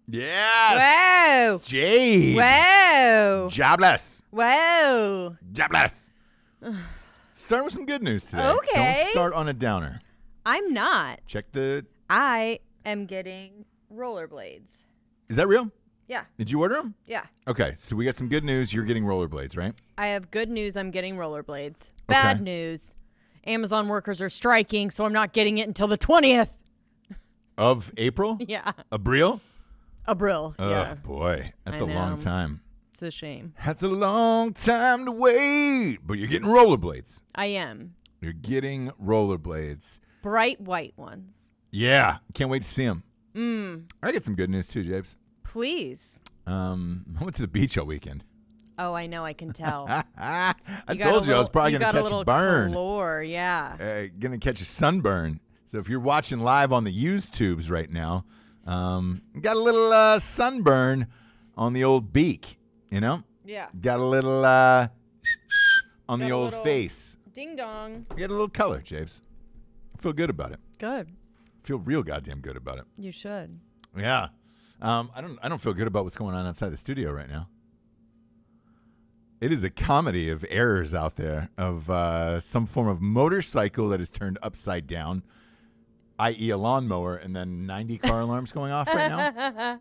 Yes. Whoa. Jade. Whoa. Jobless. Whoa. Jobless. Starting with some good news today. Okay. Don't start on a downer. I'm not. I am getting rollerblades. Is that real? Yeah. Did you order them? Yeah. Okay, so we got some good news. You're getting rollerblades, right? I have good news. I'm getting rollerblades. Bad news. Amazon workers are striking, so I'm not getting it until the 20th. Of April? Yeah. Abril? April. Yeah. Oh, boy. That's a long time. It's a shame. That's a long time to wait. But you're getting rollerblades. I am. You're getting rollerblades. Bright white ones. Yeah. Can't wait to see them. I get some good news too, Japes. Please. I went to the beach all weekend. Oh, I know. I can tell. I told you I was probably going to catch a burn. Yeah. Going to catch a sunburn. So if you're watching live on the YouTubes right now, got a little sunburn on the old beak, you know? Yeah. Got a little on the old face. Ding dong. You got a little color, Japes. I feel good about it. Good. I feel real goddamn good about it. You should. Yeah. I don't feel good about what's going on outside the studio right now. It is a comedy of errors out there of some form of motorcycle that is turned upside down, i.e. a lawnmower, and then 90 car alarms going off right now.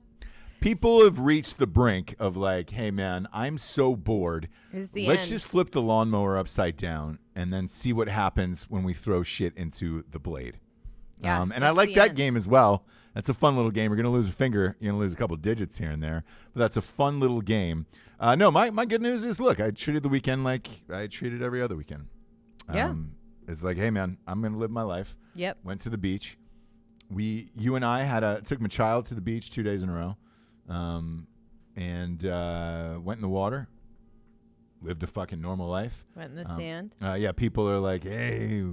People have reached the brink of like, hey, man, I'm so bored. Let's just flip the lawnmower upside down and then see what happens when we throw shit into the blade. Yeah, and I like that game as well. That's a fun little game. You're going to lose a finger. You're going to lose a couple of digits here and there. But that's a fun little game. No, my good news is, look, I treated the weekend like I treated every other weekend. Yeah. It's like, hey, man, I'm going to live my life. Yep. Went to the beach. You and I took my child to the beach 2 days in a row. And went in the water. Lived a fucking normal life. Went in the sand. Yeah, people are like, hey,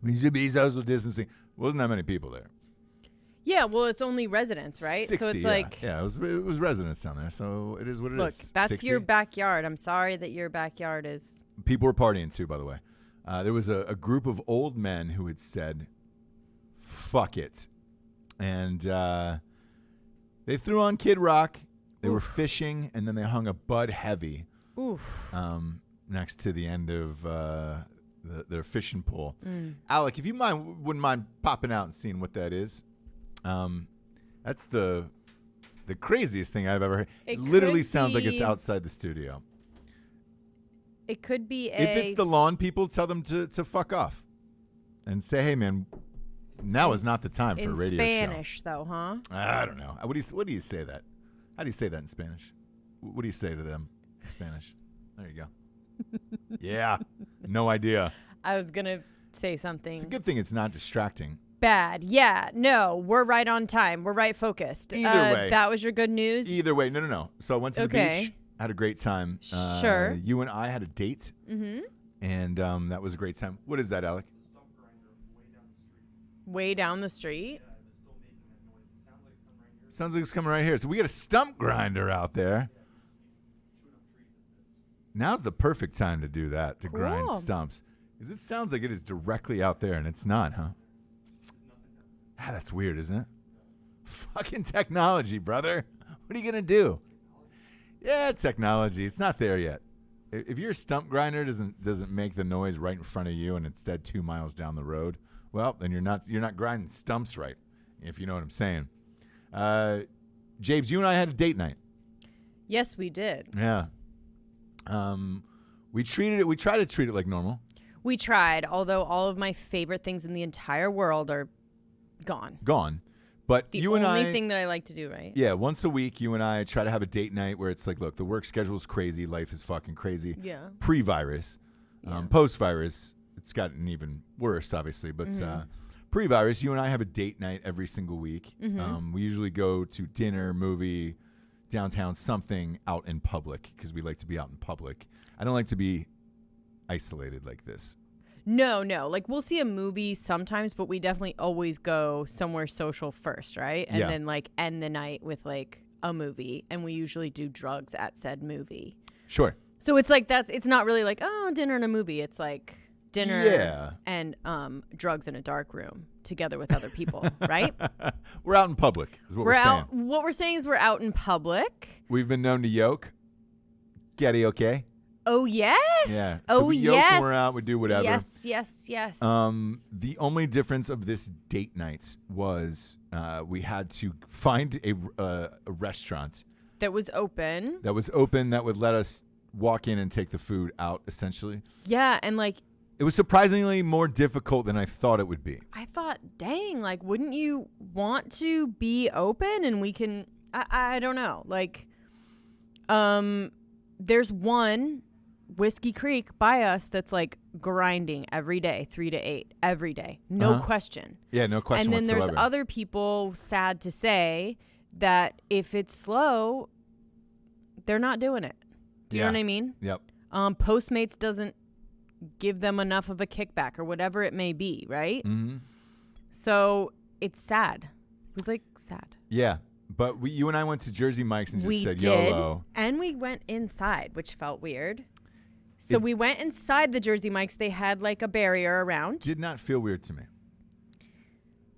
we should be social distancing. Wasn't that many people there. Yeah, well, it's only residents, right? 60, so it's yeah. like... Yeah, it was residents down there, so it is what it is. Look, that's 60. your backyard. I'm sorry that your backyard is... People were partying, too, by the way. There was a group of old men who had said, fuck it. And they threw on Kid Rock. They were fishing, and then they hung a Bud Heavy next to the end of their fishing pole. Alec, if you wouldn't mind popping out and seeing what that is. That's the craziest thing I've ever heard. It literally sounds like it's outside the studio. It could be If it's the lawn people, tell them to fuck off. And say, hey, man, now is not the time for a radio show. In Spanish, though, huh? I don't know. What do you say that? How do you say that in Spanish? What do you say to them in Spanish? There you go. Yeah. No idea. I was going to say something. It's a good thing it's not distracting. Bad. Yeah. No, we're right on time. We're right focused. Either way. That was your good news? Either way. No. So I went to the beach. Had a great time. Sure. You and I had a date. Mm-hmm. And that was a great time. What is that, Alec? Way down the street? Sounds like it's coming right here. So we got a stump grinder out there. Now's the perfect time to do that, to grind stumps. Because it sounds like it is directly out there, and it's not, huh? That's weird, isn't it? Fucking technology, brother. What are you going to do? Yeah, technology. It's not there yet. If your stump grinder doesn't make the noise right in front of you and instead 2 miles down the road, well, then you're not grinding stumps right, if you know what I'm saying. James, you and I had a date night. Yes, we did. Yeah. We tried to treat it like normal. We tried, although all of my favorite things in the entire world are gone. But the only thing that I like to do, right? Yeah, once a week, you and I try to have a date night where it's like, look, the work schedule is crazy. Life is fucking crazy. Yeah. Pre-virus. Post-virus, it's gotten even worse, obviously. But pre-virus, you and I have a date night every single week. Mm-hmm. We usually go to dinner, movie, downtown, something out in public because we like to be out in public. I don't like to be isolated like this. No. Like, we'll see a movie sometimes, but we definitely always go somewhere social first, right? And then, like, end the night with, like, a movie. And we usually do drugs at said movie. Sure. So it's like it's not really like, oh, dinner and a movie. It's like dinner and drugs in a dark room together with other people, right? We're out in public is what we're saying. What we're saying is we're out in public. We've been known to yoke. Getty, okay? Oh, yes. Yeah. So we yoke when we're out. We do whatever. Yes. The only difference of this date night was we had to find a restaurant that was open. That would let us walk in and take the food out, essentially. Yeah, and like... It was surprisingly more difficult than I thought it would be. I thought, dang, like, wouldn't you want to be open and we can... I don't know. Like, there's one... Whiskey Creek by us that's like grinding every day, 3 to 8, every day. No question. Yeah, no question. And then whatsoever. there's other people, sad to say, that if it's slow, they're not doing it. Do you know what I mean? Yep. Postmates doesn't give them enough of a kickback or whatever it may be, right? Mm-hmm. So it's sad. It was like sad. Yeah. But you and I went to Jersey Mike's and just said did, YOLO. And we went inside, which felt weird. So we went inside the Jersey Mike's. They had like a barrier around. Did not feel weird to me.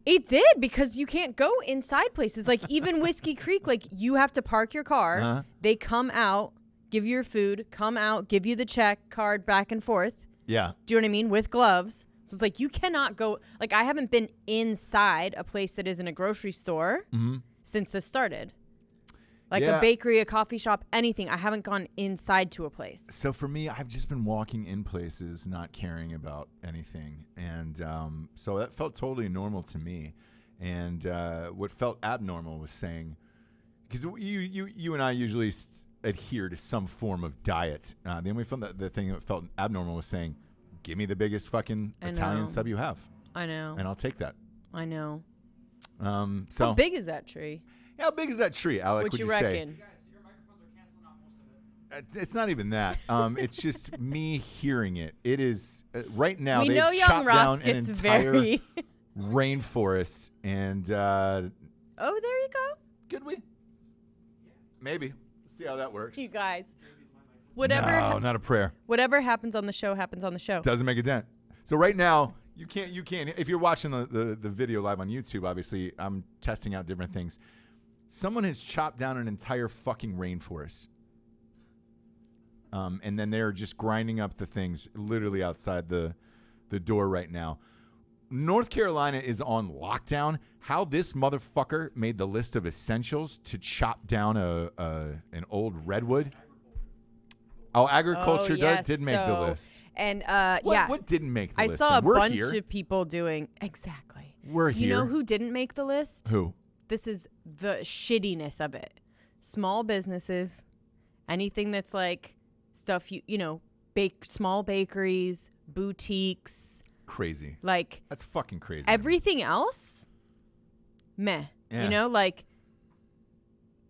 It did, because you can't go inside places. Like even Whiskey Creek, like you have to park your car. They come out, give you your food, come out, give you the check card back and forth. Yeah. Do you know what I mean? With gloves. So it's like you cannot go. Like I haven't been inside a place that isn't a grocery store since this started. Like a bakery, a coffee shop, anything. I haven't gone inside to a place. So for me, I've just been walking in places, not caring about anything. And so that felt totally normal to me. And what felt abnormal was saying, because you and I usually adhere to some form of diet. Then we found that the thing that felt abnormal was saying, give me the biggest fucking Italian sub you have. I know. And I'll take that. I know. So how big is that tree? How big is that tree, Alec? What you Say? reckon? Guys, your microphones are canceling out most of it. It's not even that. It's just me hearing it. It is right now. We they've know young chopped Ross down an gets entire very rainforest, and oh, there you go. could we? Maybe. See how that works. You guys, whatever. No, not a prayer. Whatever happens on the show happens on the show. Doesn't make a dent. So right now, you can't. If you're watching the video live on YouTube, obviously I'm testing out different things. Someone has chopped down an entire fucking rainforest. And then they're just grinding up the things literally outside the door right now. North Carolina is on lockdown. How this motherfucker made the list of essentials to chop down an old redwood. Oh, agriculture did make the list. And what didn't make the list? I saw a bunch here. of people doing exactly. We're here. You know who didn't make the list? Who? This is the shittiness of it. Small businesses, anything that's like stuff you know, small bakeries, boutiques. Crazy. Like that's fucking crazy. Everything else, meh. Yeah. You know, like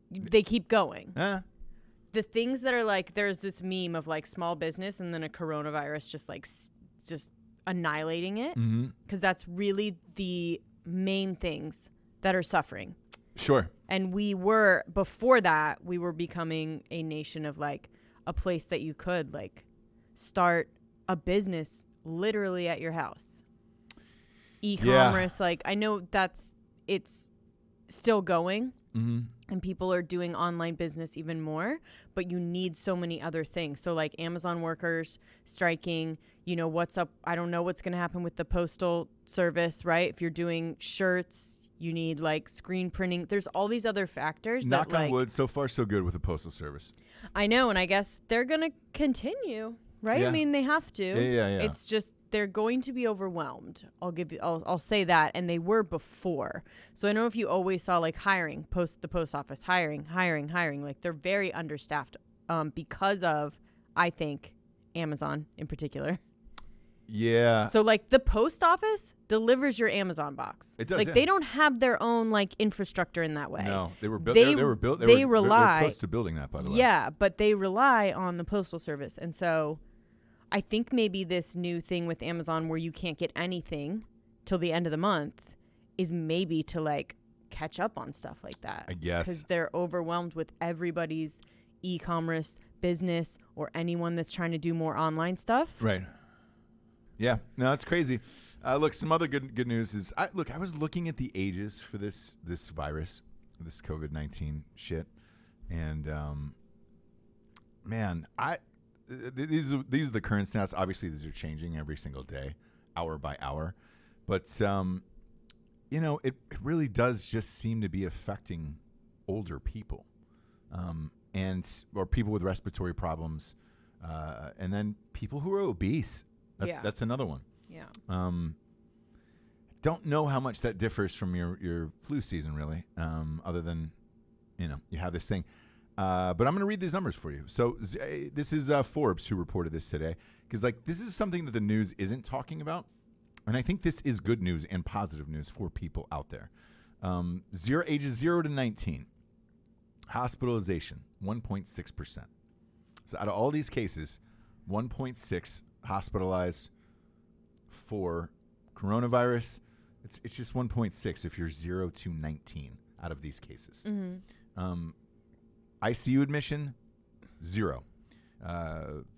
they keep going. The things that are like, there's this meme of like small business and then a coronavirus just annihilating it, because that's really the main things that are suffering. Sure. And before that, we were becoming a nation of like a place that you could like start a business literally at your house. E-commerce, like I know it's still going and people are doing online business even more, but you need so many other things. So like Amazon workers striking, you know, what's up? I don't know what's going to happen with the postal service, right? If you're doing shirts, you need like screen printing. There's all these other factors. Knock on wood, so far so good with the postal service. I know, and I guess they're going to continue, right? Yeah. I mean, they have to. Yeah. It's just they're going to be overwhelmed. I'll say that, and they were before. So I know if you always saw like the post office hiring, like they're very understaffed because of, I think, Amazon in particular. Yeah. So like the post office delivers your Amazon box. It does. Like they don't have their own like infrastructure in that way. No, they were built. They rely. They're close to building that, by the way. Yeah, but they rely on the postal service, and so I think maybe this new thing with Amazon where you can't get anything till the end of the month is maybe to like catch up on stuff like that. I guess because they're overwhelmed with everybody's e-commerce business or anyone that's trying to do more online stuff. Right. Yeah, no, it's crazy. Look, some other good news is I was looking at the ages for this virus, this COVID-19 shit, and man, these are the current stats. Obviously, these are changing every single day, hour by hour, but it really does just seem to be affecting older people, or people with respiratory problems, and then people who are obese. That's another one. Yeah. Don't know how much that differs from your flu season, really, other than, you have this thing. But I'm going to read these numbers for you. So this is Forbes who reported this today, because this is something that the news isn't talking about. And I think this is good news and positive news for people out there. Ages 0 to 19, hospitalization, 1.6%. So out of all these cases, 1.6 hospitalized for coronavirus. It's just 1.6 if you're 0 to 19 out of these cases. Mm-hmm. ICU admission, 0.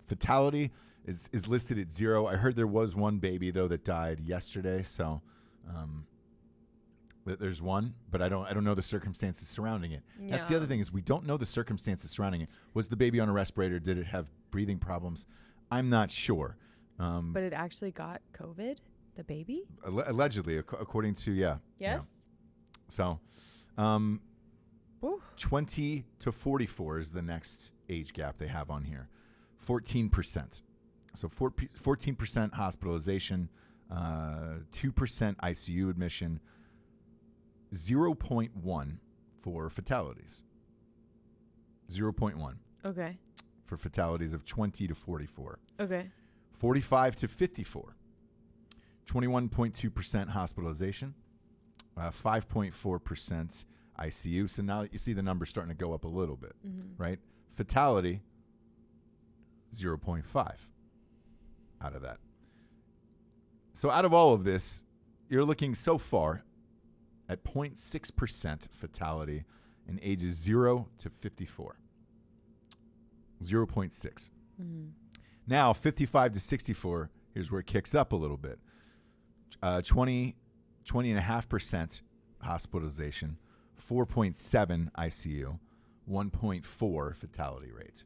Fatality is listed at 0. I heard there was one baby though that died yesterday, so there's one, but I don't know the circumstances surrounding it. Yeah. That's the other thing, is we don't know the circumstances surrounding it. Was the baby on a respirator? Did it have breathing problems? I'm not sure. But it actually got COVID, the baby? Allegedly, according to, Yes. Yeah. So, 20 to 44 is the next age gap they have on here. 14%. So 14% hospitalization, 2% ICU admission, 0.1 for fatalities. 0.1. Okay. For fatalities of 20 to 44. Okay. 45 to 54. 21.2% hospitalization. 5.4% ICU. So now you see the numbers starting to go up a little bit, right? Fatality, 0.5 out of that. So out of all of this, you're looking so far at 0.6% fatality in ages 0 to 54. 0.6. Now, 55 to 64, here's where it kicks up a little bit. 20.5% hospitalization, 4.7 ICU, 1.4 fatality rate.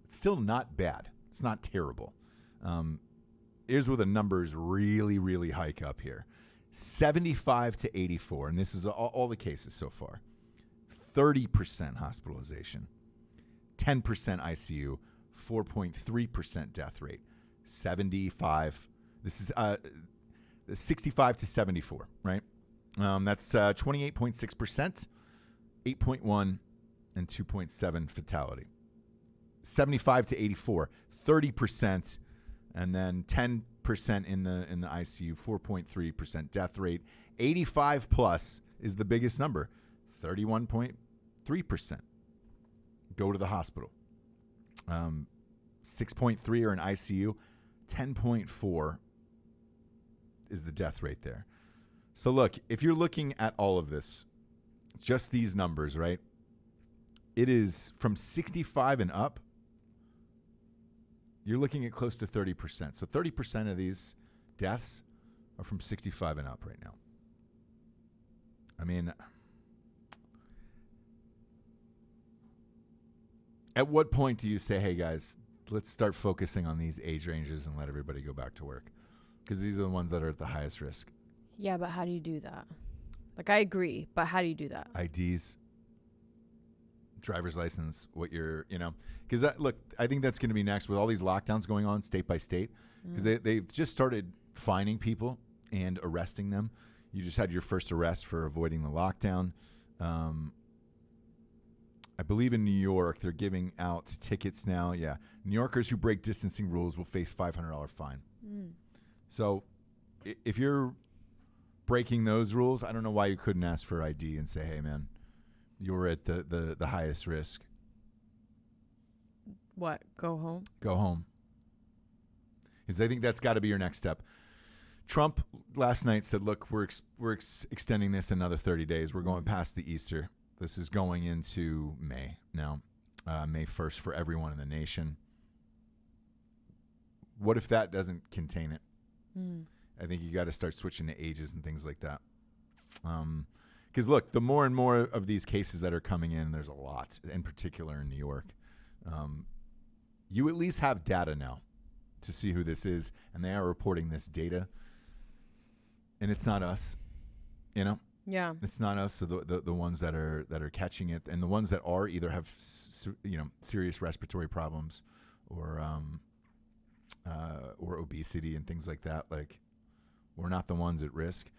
It's still not bad. It's not terrible. Here's where the numbers really, really hike up here. 75 to 84, and this is all the cases so far. 30% hospitalization, 10% ICU, 4.3% death rate. 75. This is 65 to 74, right? That's 28.6%, 8.1, and 2.7 fatality. 75 to 84, 30%, and then 10% in the ICU, 4.3% death rate. 85 plus is the biggest number, 31.3%. Go to the hospital. 6.3 are in ICU, 10.4 is the death rate there. So look, if you're looking at all of this, just these numbers, right? It is from 65 and up, you're looking at close to 30%. So 30% of these deaths are from 65 and up right now. I mean, at what point do you say, hey, guys, let's start focusing on these age ranges and let everybody go back to work? Because these are the ones that are at the highest risk. Yeah, but how do you do that? I agree, but how do you do that? IDs, driver's license, what you're, because look, I think that's going to be next with all these lockdowns going on state by state, because they've just started fining people and arresting them. You just had your first arrest for avoiding the lockdown. I believe in New York, they're giving out tickets now. Yeah. New Yorkers who break distancing rules will face $500 fine. So if you're breaking those rules, I don't know why you couldn't ask for ID and say, hey, man, you're at the highest risk. What? Go home? Go home. Because I think that's got to be your next step. Trump last night said, look, we're extending this another 30 days. We're going past the Easter. This is going into May now, May 1st for everyone in the nation. What if that doesn't contain it? I think you got to start switching to ages and things like that. Because look, the more and more of these cases that are coming in, there's a lot, in particular in New York. You at least have data now to see who this is, and they are reporting this data. And it's not us, you know. Yeah. It's not us. So the ones that are catching it, and the ones that are either have serious respiratory problems, or obesity and things like that. Like, we're not the ones at risk.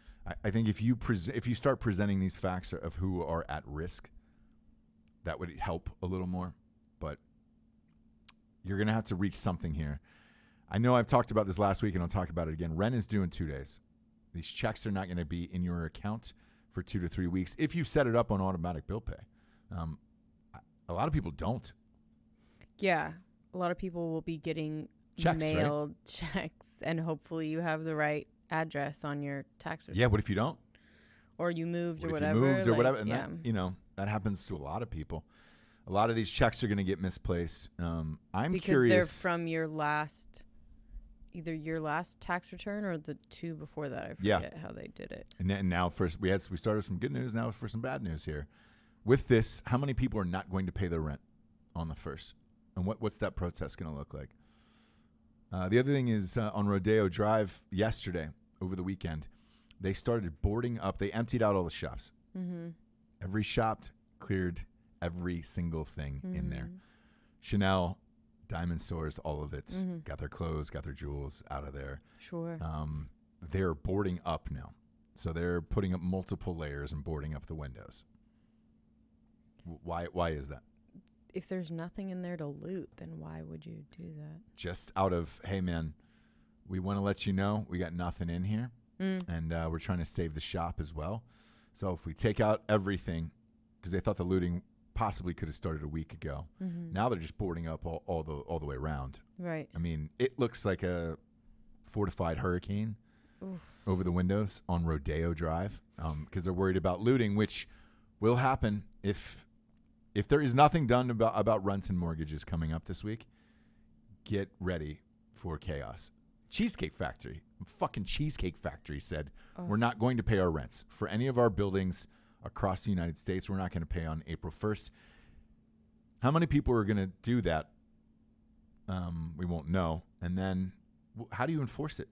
I think if you start presenting these facts of who are at risk, that would help a little more. But you're going to have to reach something here. I know I've talked about this last week, and I'll talk about it again. Rent is due in 2 days. These checks are not going to be in your account for 2 to 3 weeks if you set it up on automatic bill pay. A lot of people don't. Yeah. A lot of people will be getting Checks, mailed checks, and hopefully you have the right address on your tax return. Yeah, what if you don't? Or you moved or What if whatever. you moved or whatever? And yeah. that happens to a lot of people. A lot of these checks are going to get misplaced. I'm because curious. They're from either your last tax return or the 2 before that. I forget how they did it. And now first we started with some good news. Now for some bad news here. With this, how many people are not going to pay their rent on the 1st? And what's that protest going to look like? The other thing is on Rodeo Drive yesterday, over the weekend, they started boarding up. They emptied out all the shops. Mm-hmm. Every shop cleared every single thing in there. Chanel, diamond stores, all of it. Got their clothes, got their jewels out of there. Sure. They're boarding up now. So they're putting up multiple layers and boarding up the windows. Why is that? If there's nothing in there to loot, then why would you do that? Just out of, hey, man, we want to let you know we got nothing in here. And we're trying to save the shop as well. So if we take out everything, because they thought the looting possibly could have started a week ago. Now they're just boarding up all the way around. Right. I mean, it looks like a fortified hurricane over the windows on Rodeo Drive, because they're worried about looting, which will happen if there is nothing done about rents and mortgages coming up this week. Get ready for chaos. Cheesecake Factory said we're not going to pay our rents for any of our buildings across the United States. We're not going to pay on April 1st. How many people are going to do that? We won't know. And then how do you enforce it?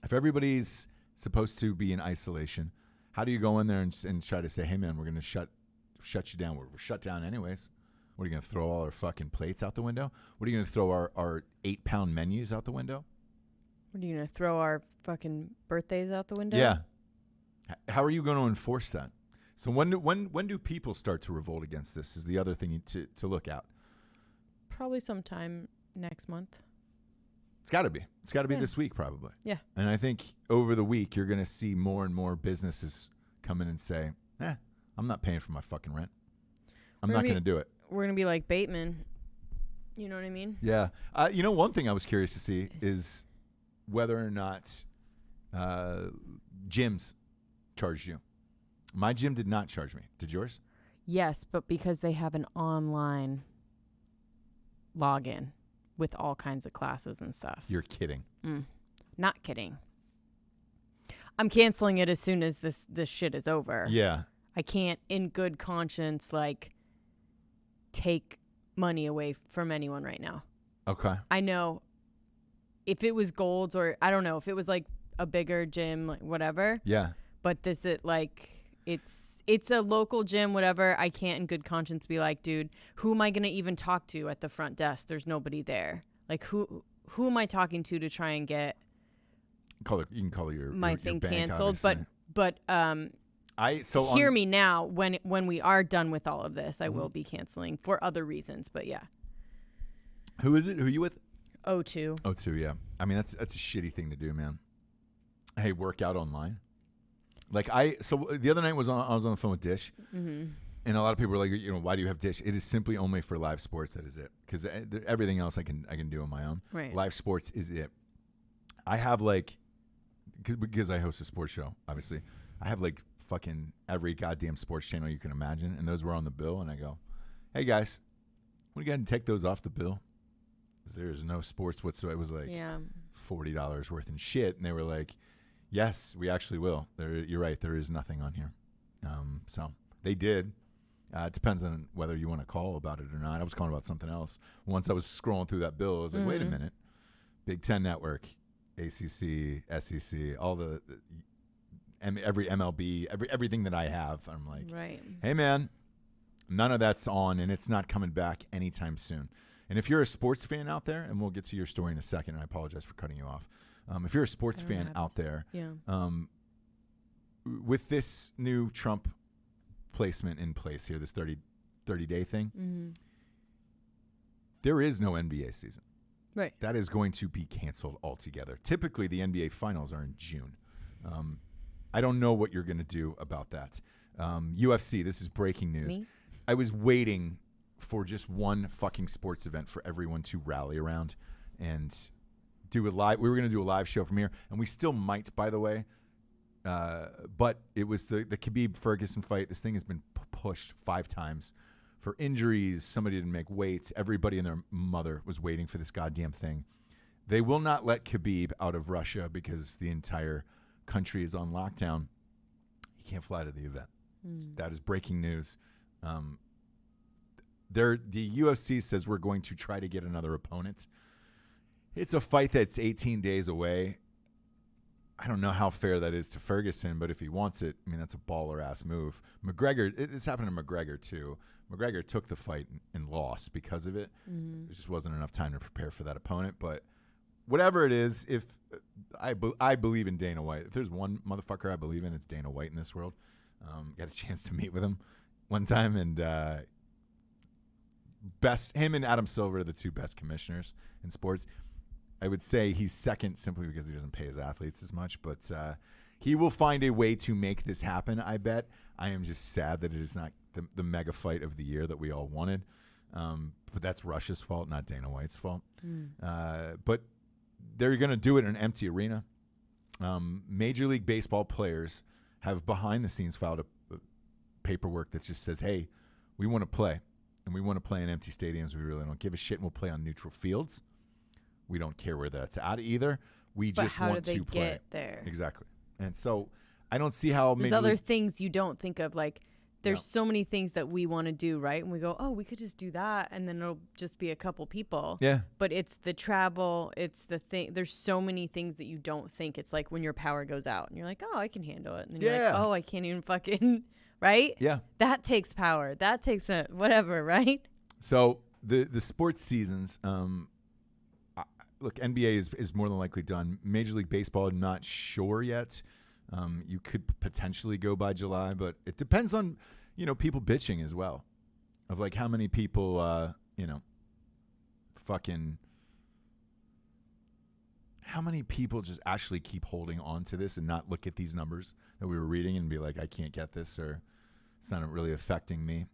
If everybody's supposed to be in isolation, how do you go in there and try to say, hey, man, we're going to shut you down. We're shut down anyways. What are you going to throw all our fucking plates out the window? What are you going to throw our 8-pound menus out the window? What are you going to throw our fucking birthdays out the window? Yeah. How are you going to enforce that? So when do people start to revolt against this is the other thing to look at. Probably sometime next month. It's got to be. It's got to be this week probably. Yeah. And I think over the week you're going to see more and more businesses come in and say, I'm not paying for my fucking rent. I'm not going to do it. We're going to be like Bateman. You know what I mean? Yeah. One thing I was curious to see is whether or not gyms charged you. My gym did not charge me. Did yours? Yes, but because they have an online login with all kinds of classes and stuff. You're kidding. Not kidding. I'm canceling it as soon as this shit is over. Yeah. I can't, in good conscience, take money away from anyone right now. Okay. I know if it was Gold's or I don't know if it was like a bigger gym, whatever. Yeah. But this is it's a local gym, whatever. I can't in good conscience be like, dude, who am I gonna even talk to at the front desk? There's nobody there. Like who am I talking to try and get you can call your thing bank, canceled? obviously. But hear me now. When we are done with all of this, I will be canceling for other reasons. But yeah. Who is it? Who are you with? O2. O2, yeah. I mean, that's a shitty thing to do, man. Hey, work out online. So the other night I was on the phone with Dish, and a lot of people were like, why do you have Dish? It is simply only for live sports. That is it. Because everything else I can do on my own. Right. Live sports is it. I have because I host a sports show, obviously. I have fucking every goddamn sports channel you can imagine, and those were on the bill. And I go, hey guys, we got to take those off the bill. There's no sports whatsoever. It was like Yeah. $40 worth in shit. And they were like, yes, we actually will. You're right. There is nothing on here. So they did. It depends on whether you want to call about it or not. I was calling about something else. Once I was scrolling through that bill, I was like, wait a minute. Big Ten Network, ACC, SEC, all every MLB, everything that I have. I'm like, Right. hey, man, none of that's on, and it's not coming back anytime soon. And if you're a sports fan out there, and we'll get to your story in a second, and I apologize for cutting you off. If you're a sports fan out there, with this new Trump placement in place here, this 30-day thing, there is no NBA season. Right. That is going to be canceled altogether. Typically, the NBA finals are in June. I don't know what you're going to do about that. UFC, this is breaking news. Me? I was waiting for just one fucking sports event for everyone to rally around and do a live. We were going to do a live show from here, and we still might, by the way. But it was the Khabib Ferguson fight. This thing has been pushed 5 times for injuries. Somebody didn't make weight. Everybody and their mother was waiting for this goddamn thing. They will not let Khabib out of Russia because the entire country is on lockdown. He can't fly to the event. That is breaking news. The UFC says we're going to try to get another opponent. It's a fight that's 18 days away. I don't know how fair that is to Ferguson, but if he wants it, I mean, that's a baller-ass move. McGregor, it's happened to McGregor, too. McGregor took the fight and lost because of it. There just wasn't enough time to prepare for that opponent. But whatever it is, if I believe in Dana White. If there's one motherfucker I believe in, it's Dana White in this world. Got a chance to meet with him one time, and him and Adam Silver are the 2 best commissioners in sports. I would say he's second simply because he doesn't pay his athletes as much, but he will find a way to make this happen, I bet. I am just sad that it is not the mega fight of the year that we all wanted. But that's Russia's fault, not Dana White's fault. But they're going to do it in an empty arena. Major League Baseball players have behind the scenes filed a paperwork that just says, hey, we want to play, and we want to play in empty stadiums. We really don't give a shit, and we'll play on neutral fields. We don't care where that's at either. We just want to play. But how did they get there? Exactly. And so I don't see how there's other things you don't think of. Like, there's so many things that we want to do, right? And we go, oh, we could just do that, and then it'll just be a couple people. Yeah. But it's the travel. It's the thing. There's so many things that you don't think. It's like when your power goes out, and you're like, oh, I can handle it. And then you're like, oh, I can't even fucking, right? Yeah. That takes power. That takes a whatever, right? So the sports seasons, look, NBA is more than likely done. Major League Baseball, I'm not sure yet. You could potentially go by July, but it depends on, people bitching as well. Of like how many people, how many people just actually keep holding on to this and not look at these numbers that we were reading and be like, I can't get this, or it's not really affecting me.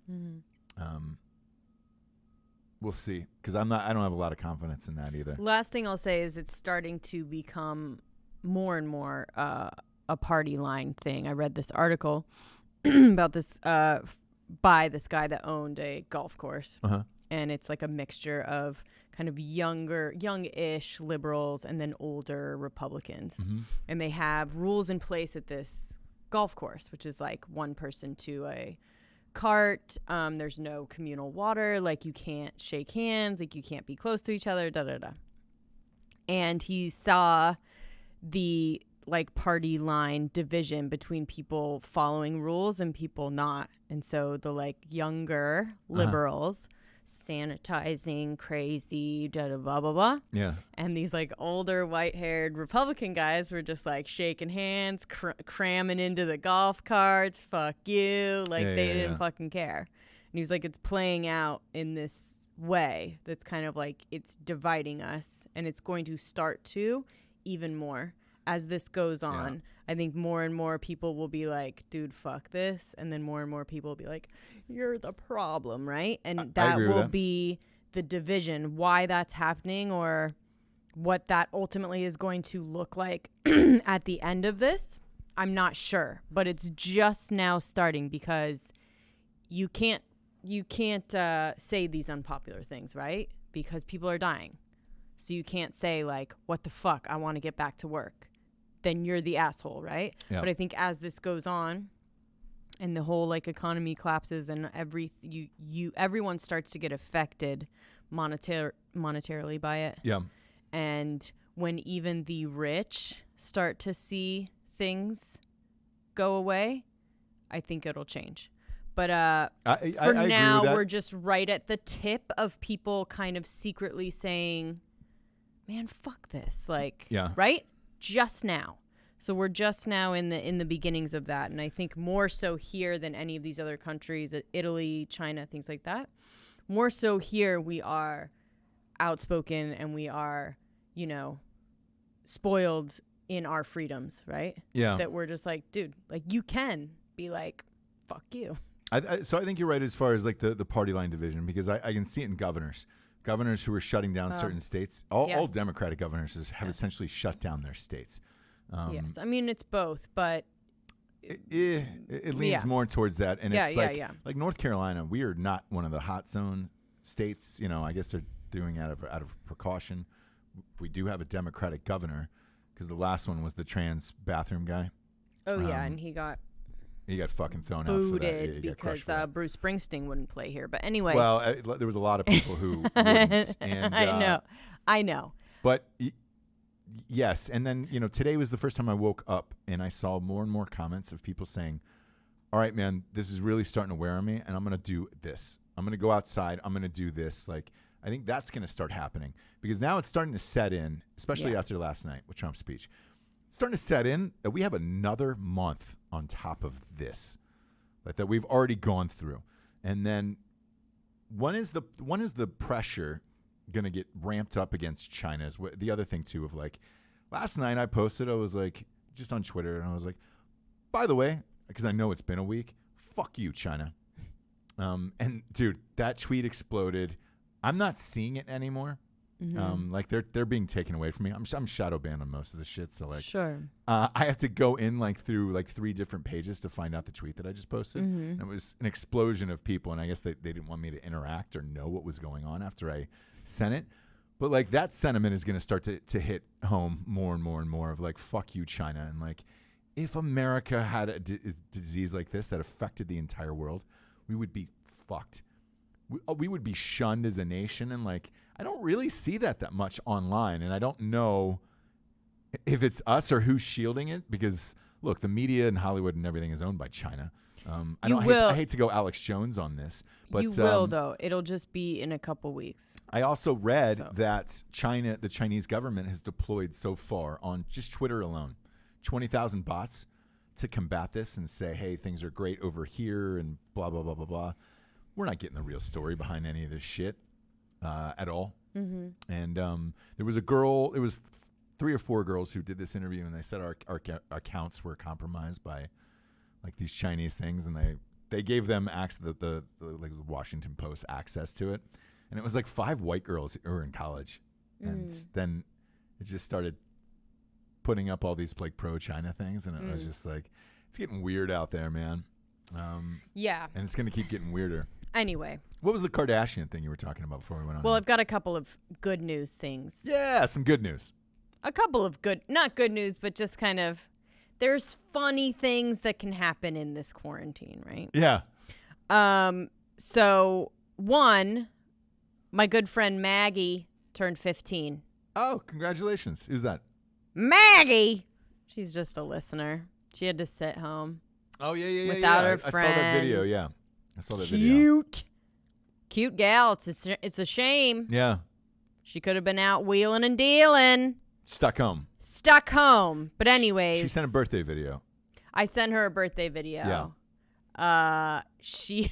We'll see, because I don't have a lot of confidence in that either. Last thing I'll say is it's starting to become more and more a party line thing. I read this article about this by this guy that owned a golf course, and it's like a mixture of kind of youngish liberals and then older Republicans, and they have rules in place at this golf course, which is like one person to a cart. There's no communal water. Like, you can't shake hands. Like, you can't be close to each other. And he saw the like party line division between people following rules and people not. And so the like younger liberals sanitizing, crazy, blah, blah, blah. Yeah. And these like older white-haired Republican guys were just like shaking hands, cramming into the golf carts. Fuck you. Like, they didn't fucking care. And he was like, it's playing out in this way that's kind of like it's dividing us, and it's going to start to even more as this goes on. Yeah. I think more and more people will be like, dude, fuck this. And then more and more people will be like, you're the problem, right? And that will be the division. Why that's happening, or what that ultimately is going to look like at the end of this, I'm not sure. But it's just now starting, because you can't say these unpopular things, right? Because people are dying. So you can't say like, what the fuck, I want to get back to work. Then you're the asshole, right? Yeah. But I think as this goes on and the whole like economy collapses and everyone starts to get affected monetarily by it. Yeah. And when even the rich start to see things go away, I think it'll change. But for now, we're just right at the tip of people kind of secretly saying, man, fuck this. Like, yeah. Right? Just now. So we're just now in the beginnings of that. And I think more so here than any of these other countries, Italy, China, things like that. More so here, we are outspoken and we are, spoiled in our freedoms, right? Yeah. That we're just like, dude, like you can be like, fuck you. So I think you're right as far as like the party line division, because I can see it in governors who are shutting down certain states. All Democratic governors have essentially shut down their states. Yes, I mean it's both, but it leans more towards that, and it's like North Carolina. We are not one of the hot zone states. I guess they're doing out of precaution. We do have a Democratic governor, because the last one was the trans bathroom guy. Oh yeah, and he got fucking thrown out for that. Booted because Bruce Springsteen wouldn't play here. But anyway. Well, there was a lot of people who wouldn't. And, I know. But yes. And then, today was the first time I woke up and I saw more and more comments of people saying, all right, man, this is really starting to wear on me and I'm going to do this. I'm going to go outside. I'm going to do this. Like, I think that's going to start happening because now it's starting to set in, especially after last night with Trump's speech. It's starting to set in that we have another month on top of this, like that we've already gone through. And then when is the pressure going to get ramped up against China? Is the other thing too of like, last night I posted, I was like, just on Twitter, and I was like, by the way, because I know it's been a week, fuck you, China. And dude, that tweet exploded. I'm not seeing it anymore. Mm-hmm. Like they're being taken away from me. I'm shadow banned on most of the shit. So like, sure. I have to go in like through like 3 different pages to find out the tweet that I just posted. Mm-hmm. And it was an explosion of people. And I guess they didn't want me to interact or know what was going on after I sent it. But like that sentiment is going to start to hit home more and more and more of like, fuck you, China. And like, if America had a disease like this that affected the entire world, we would be fucked. We would be shunned as a nation. And like, I don't really see that much online. And I don't know if it's us or who's shielding it, because look, the media and Hollywood and everything is owned by China. I hate to go Alex Jones on this, but you will though. It'll just be in a couple weeks. I also read that the Chinese government has deployed so far on just Twitter alone, 20,000 bots to combat this and say, hey, things are great over here and blah, blah, blah, blah, blah. We're not getting the real story behind any of this shit at all. Mm-hmm. And there was a girl, it was 3 or 4 girls who did this interview, and they said our accounts were compromised by like these Chinese things, and they gave them access, the like the Washington Post access to it. And it was like 5 white girls who were in college. And then it just started putting up all these like pro-China things, and it was just like, it's getting weird out there, man. Yeah. And it's going to keep getting weirder. Anyway. What was the Kardashian thing you were talking about before we went on? Well, I've got a couple of good news things. Yeah, some good news. A couple of not good news, but just kind of, there's funny things that can happen in this quarantine, right? Yeah. So, one, my good friend Maggie turned 15. Oh, congratulations. Who's that? Maggie! She's just a listener. She had to sit home. Oh, yeah. Without her friends. I saw that video, yeah. I saw that video. Cute gal. It's a shame. Yeah. She could have been out wheeling and dealing. Stuck home. But anyways. She sent a birthday video. I sent her a birthday video. Yeah. She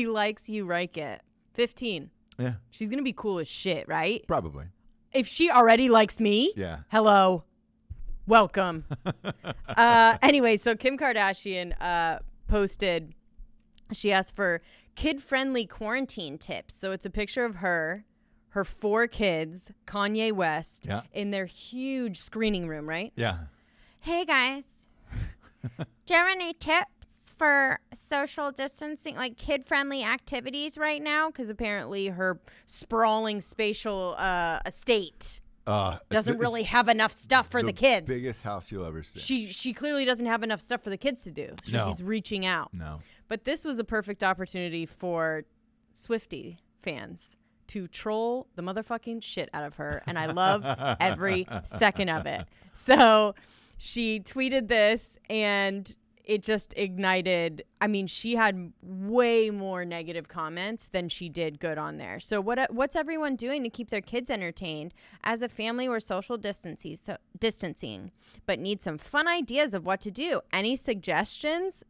likes You Like It. 15. Yeah. She's going to be cool as shit, right? Probably. If she already likes me. Yeah. Hello. Welcome. Anyway, so Kim Kardashian posted, she asked for kid-friendly quarantine tips. So it's a picture of her 4 kids, Kanye West, in their huge screening room, right? Yeah. Hey, guys. Do you have any tips for social distancing, like kid-friendly activities right now? Because apparently her sprawling spatial estate doesn't really have enough stuff for the kids. Biggest house you'll ever see. She clearly doesn't have enough stuff for the kids to do. She's reaching out. No. But this was a perfect opportunity for Swiftie fans to troll the motherfucking shit out of her, and I love every second of it. So she tweeted this, and it just ignited. I mean, she had way more negative comments than she did good on there. So what's everyone doing to keep their kids entertained? As a family, we're social distancing, but need some fun ideas of what to do. Any suggestions?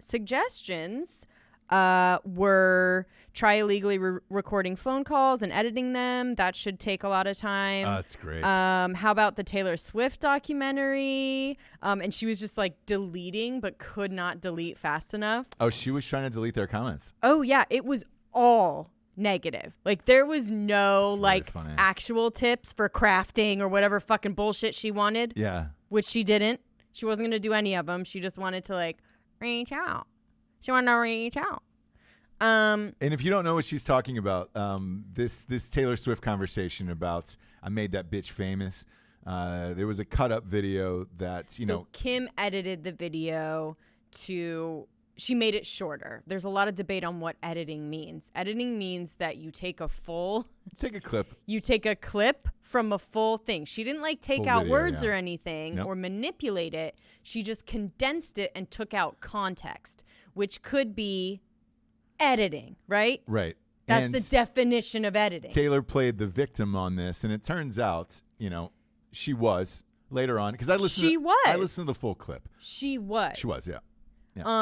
Were try illegally recording phone calls and editing them. That should take a lot of time. Oh, that's great. How about the Taylor Swift documentary? And she was just like deleting, but could not delete fast enough. Oh, she was trying to delete their comments. Oh, yeah. It was all negative. Like there was no like funny. actual tips for crafting or whatever fucking bullshit she wanted. Yeah. Which she didn't. She wasn't going to do any of them. She just wanted to like reach out. She wanted to reach out. And if you don't know what she's talking about, this Taylor Swift conversation about I made that bitch famous. There was a cut up video that so Kim edited the video she made it shorter. There's a lot of debate on what editing means. Editing means that you take a clip. You take a clip from a full thing. She didn't like take full out video, words yeah. or anything Nope. or manipulate it. She just condensed it and took out context, which could be editing, right? Right. That's and the definition of editing. Taylor played the victim on this, and it turns out, she was later on because I listened to the full clip. She was, yeah.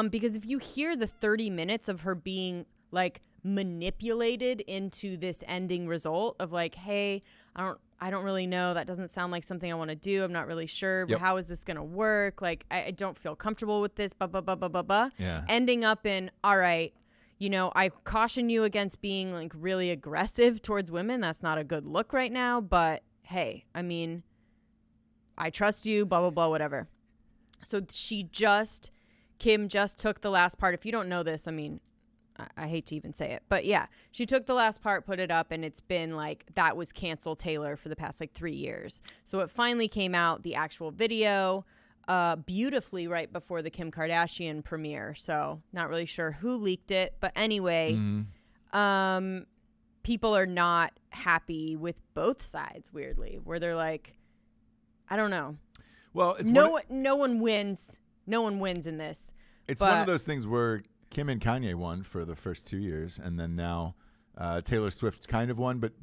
Because if you hear the 30 minutes of her being like manipulated into this ending result of like, hey, I don't really know. That doesn't sound like something I want to do. I'm not really sure. Yep. How is this going to work? Like, I don't feel comfortable with this. Blah, blah, blah, blah, blah, blah. Yeah. Ending up in, all right, I caution you against being like really aggressive towards women. That's not a good look right now. But hey, I mean, I trust you, blah, blah, blah, whatever. So Kim just took the last part. If you don't know this, I mean, I hate to even say it, but yeah, she took the last part, put it up, and it's been like, that was cancel Taylor for the past like 3 years. So it finally came out, the actual video, beautifully right before the Kim Kardashian premiere. So not really sure who leaked it, but anyway, people are not happy with both sides, weirdly, where they're like, I don't know. Well, it's no one wins. No one wins in this. It's one of those things where Kim and Kanye won for the first 2 years, and then now Taylor Swift kind of won, but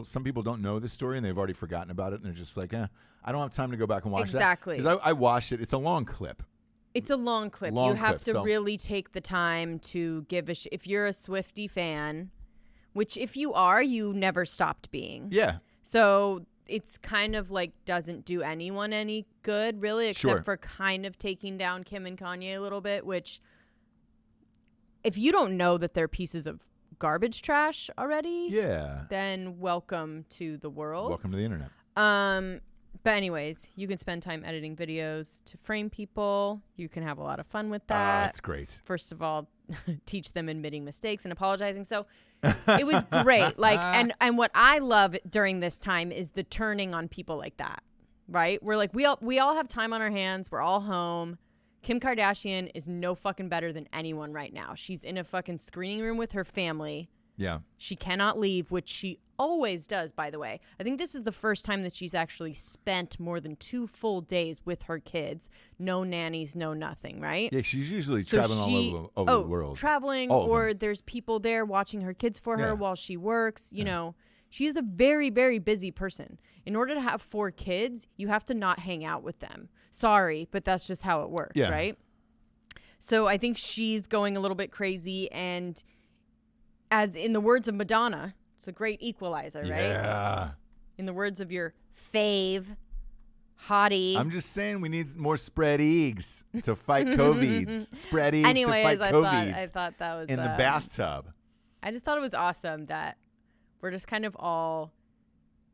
some people don't know this story, and they've already forgotten about it, and they're just like, I don't have time to go back and watch that. Exactly. Because I watched it. It's a long clip. It's a long clip. You have to really take the time to give if you're a Swiftie fan, which if you are, you never stopped being. Yeah. So it's kind of like doesn't do anyone any good, really, except for kind of taking down Kim and Kanye a little bit, which if you don't know that they're pieces of garbage trash already, then welcome to the world. Welcome to the internet. But anyways, you can spend time editing videos to frame people. You can have a lot of fun with that. That's great. First of all, teach them admitting mistakes and apologizing. So it was great. Like, and what I love during this time is the turning on people like that, right? We're like, we all have time on our hands. We're all home. Kim Kardashian is no fucking better than anyone right now. She's in a fucking screening room with her family. Yeah. She cannot leave, which she always does, by the way. I think this is the first time that she's actually spent more than 2 full days with her kids. No nannies, no nothing, right? Yeah, she's usually traveling all over the world. Traveling, or there's people there watching her kids for her while she works. You know, she is a very, very busy person. In order to have 4 kids, you have to not hang out with them. Sorry, but that's just how it works, right? So I think she's going a little bit crazy, and as in the words of Madonna, it's a great equalizer, right? Yeah. In the words of your fave hottie. I'm just saying we need more spread eggs to fight COVIDs. Spread eggs to fight COVIDs. I thought that was in the bathtub. I just thought it was awesome that we're just kind of all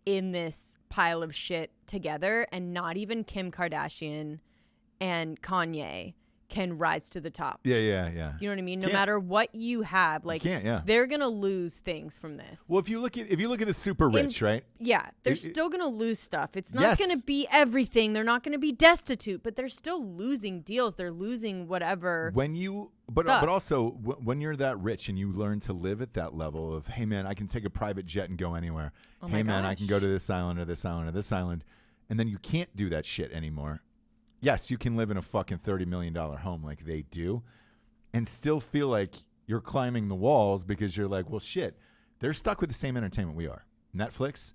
in this pile of shit together, and not even Kim Kardashian and Kanye can rise to the top. Yeah. You know what I mean? No matter what you have, like they're gonna lose things from this. Well, if you look at the super rich, right? Yeah, they're still gonna lose stuff. It's not gonna be everything. They're not gonna be destitute, but they're still losing deals. They're losing whatever. But also when you're that rich and you learn to live at that level of, hey man, I can take a private jet and go anywhere. Hey man, I can go to this island or this island or this island, and then you can't do that shit anymore. Yes, you can live in a fucking $30 million home like they do and still feel like you're climbing the walls because you're like, well, shit, they're stuck with the same entertainment we are. Netflix,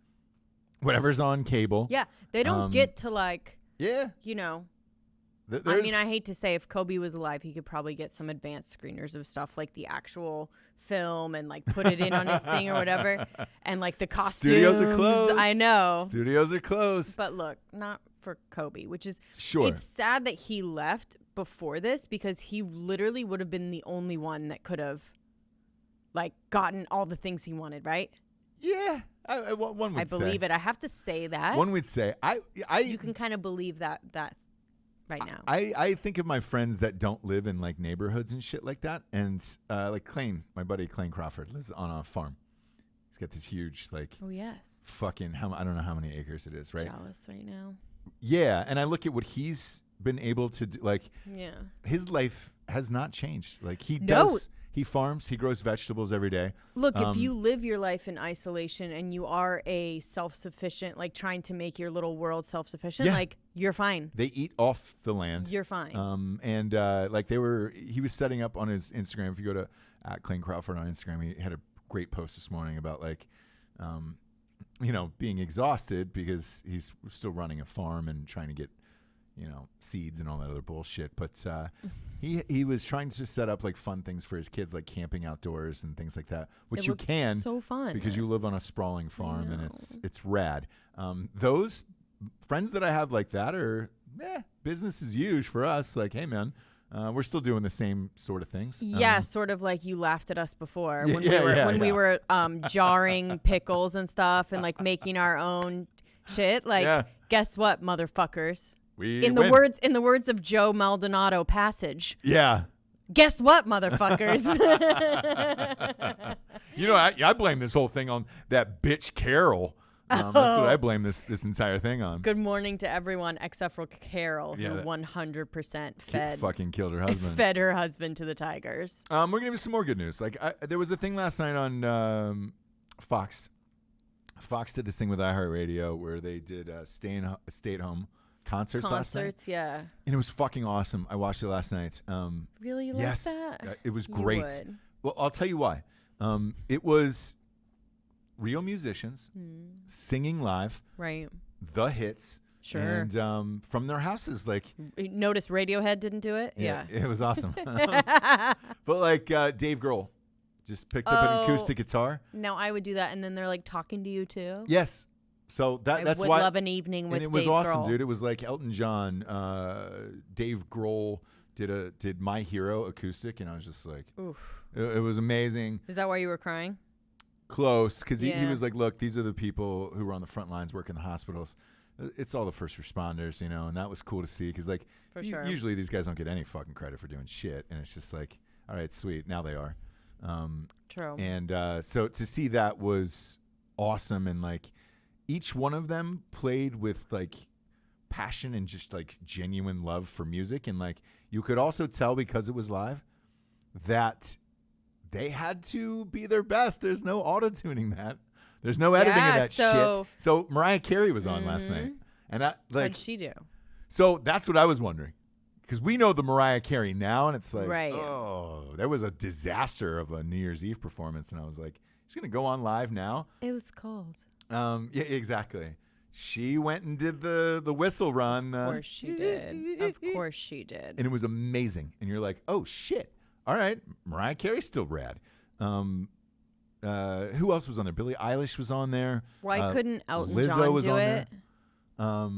whatever's on cable. Yeah, they don't get to like, I mean, I hate to say if Kobe was alive, he could probably get some advanced screeners of stuff like the actual film and like put it in on his thing or whatever. And like the costumes. Studios are closed. I know. Studios are closed. But look, not for Kobe, which is sure. It's sad that he left before this because he literally would have been the only one that could have like gotten all the things he wanted, right? Yeah. One would say. I believe it. I have to say that. One would say. You can kind of believe that right now. I think of my friends that don't live in like neighborhoods and shit like that, and like Clay, my buddy Clay Crawford lives on a farm. He's got this huge like fucking I don't know how many acres it is, right? Jealous right now. Yeah, and I look at what he's been able to do. Like, his life has not changed. Like he farms, he grows vegetables every day. Look, if you live your life in isolation and you are a self-sufficient, like trying to make your little world self-sufficient, like you're fine. They eat off the land. You're fine. And like he was setting up on his Instagram. If you go to @Clay Crawford on Instagram, he had a great post this morning about like, being exhausted because he's still running a farm and trying to get, seeds and all that other bullshit. But he was trying to set up like fun things for his kids, like camping outdoors and things like that, which you can so fun because you live on a sprawling farm and it's rad. Those friends that I have like that are business as usual for us. Like, hey man, we're still doing the same sort of things. Yeah, sort of like you laughed at us before when we were jarring pickles and stuff and like making our own shit. Like, guess what, motherfuckers? In the words of Joe Maldonado passage. Yeah. Guess what, motherfuckers? I blame this whole thing on that bitch Carol. That's what I blame this entire thing on. Good morning to everyone except for Carol, who 100% fucking killed her husband. Fed her husband to the tigers. We're gonna give you some more good news. Like there was a thing last night on Fox. Fox did this thing with iHeartRadio where they did stay-at-home concerts last night. Yeah. And it was fucking awesome. I watched it last night. Really? You like that? It was great. Would. Well, I'll tell you why. It was real musicians singing live. Right. The hits. Sure. And from their houses, like. Notice Radiohead didn't do it? Yeah. It was awesome. But like Dave Grohl just picked up an acoustic guitar. Now I would do that, and then they're like talking to you too. Yes. So that's why. I would love an evening with Dave Grohl. And it was awesome, dude. It was like Elton John, Dave Grohl did My Hero acoustic, and I was just like, oof. It was amazing. Is that why you were crying? Close, because he was like, look, these are the people who were on the front lines working the hospitals. It's all the first responders, and that was cool to see because like usually these guys don't get any fucking credit for doing shit, and it's just like, all right, sweet, now they are. True. And so to see that was awesome, and like each one of them played with like passion and just like genuine love for music, and like you could also tell because it was live that they had to be their best. There's no auto-tuning that. There's no editing of that shit. So Mariah Carey was on last night. And how'd she do? So that's what I was wondering. Because we know the Mariah Carey now, and it's like, there was a disaster of a New Year's Eve performance, and I was like, she's going to go on live now? It was cold. Yeah, exactly. She went and did the whistle run. Of course she did. Of course she did. And it was amazing. And you're like, oh, shit. All right, Mariah Carey's still rad. Who else was on there? Billie Eilish was on there. Why couldn't Elton Lizzo John was do on it? There.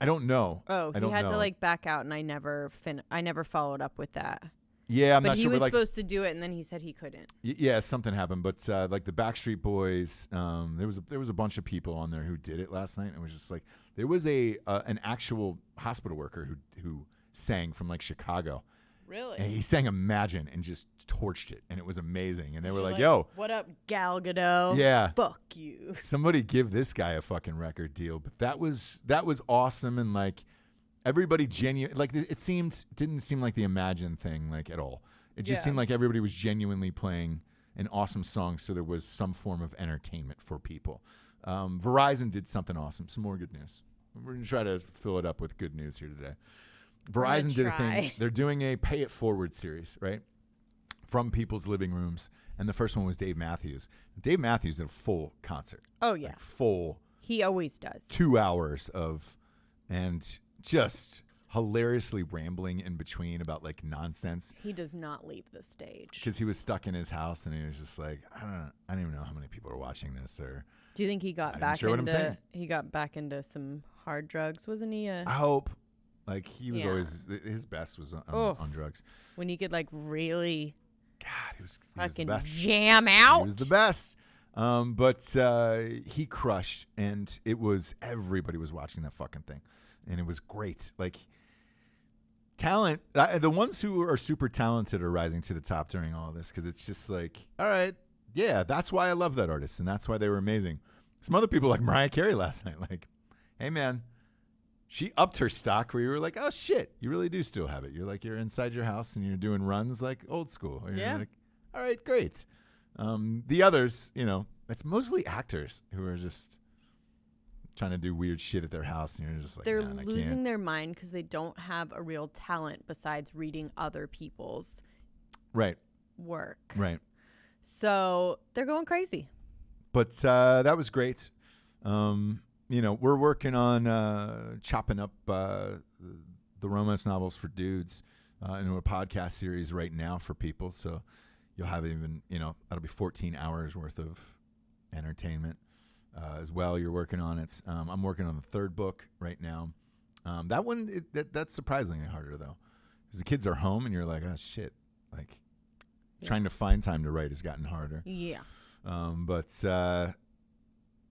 I don't know. Oh, he had to like back out, and I never followed up with that. Yeah, I'm but not sure. But he was supposed to do it, and then he said he couldn't. Yeah, something happened. But like the Backstreet Boys, there was a bunch of people on there who did it last night. And it was just like there was an actual hospital worker who sang from like Chicago. Really? And he sang Imagine and just torched it, and it was amazing. And they were You're like, yo, what up, Gal Gadot? yeah, Fuck you. somebody give this guy a fucking record deal. But that was awesome. And like everybody genuine, like it didn't seem like the Imagine thing like at all. It just seemed like everybody was genuinely playing an awesome song. So there was some form of entertainment for people. Verizon did something awesome. Some more good news. We're going to try to fill it up with good news here today. Verizon did a thing. They're doing a Pay It Forward series, right? From people's living rooms. And the first one was Dave Matthews. Dave Matthews did a full concert. Oh, yeah. Like full. He always does. 2 hours of, and just hilariously rambling in between about like nonsense. He does not leave the stage. Because he was stuck in his house and he was just like, I don't even know how many people are watching this. Or do you think he got back into some hard drugs? Wasn't he? I hope. Like he was always his best was on drugs. When he could like really, God, he was fucking the best. Jam out. He was the best. But he crushed, and everybody was watching that fucking thing, and it was great. Like talent, the ones who are super talented are rising to the top during all of this because it's just like, all right, yeah, that's why I love that artist, and that's why they were amazing. Some other people like Mariah Carey last night, like, hey man. She upped her stock where you were like, oh, shit, you really do still have it. You're inside your house and you're doing runs like old school. Or you're like, all right, great. The others, it's mostly actors who are just trying to do weird shit at their house. And you're just like, they're losing their mind because they don't have a real talent besides reading other people's work. Right. So they're going crazy. But that was great. We're working on chopping up the romance novels for dudes into a podcast series right now for people. So you'll have that'll be 14 hours worth of entertainment as well. You're working on it. I'm working on the third book right now. That one, that's surprisingly harder though, because the kids are home and you're like, oh shit, like trying to find time to write has gotten harder. Yeah.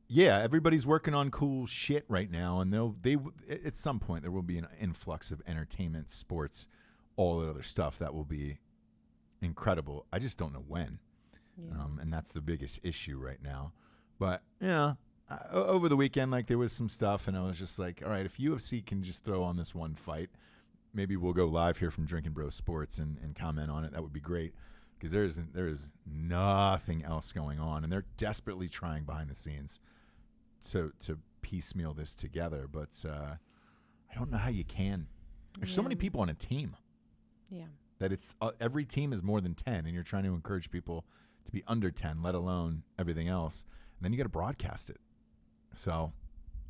Yeah, everybody's working on cool shit right now, and they at some point there will be an influx of entertainment, sports, all that other stuff that will be incredible. I just don't know when, and that's the biggest issue right now. But over the weekend, like there was some stuff, and I was just like, all right, if UFC can just throw on this one fight, maybe we'll go live here from Drinkin Bros Sports and comment on it. That would be great. Because there is nothing else going on, and they're desperately trying behind the scenes to piecemeal this together. But I don't know how you can. There's so many people on a team. Yeah. That it's every team is more than 10, and you're trying to encourage people to be under 10, let alone everything else. And then you got to broadcast it. So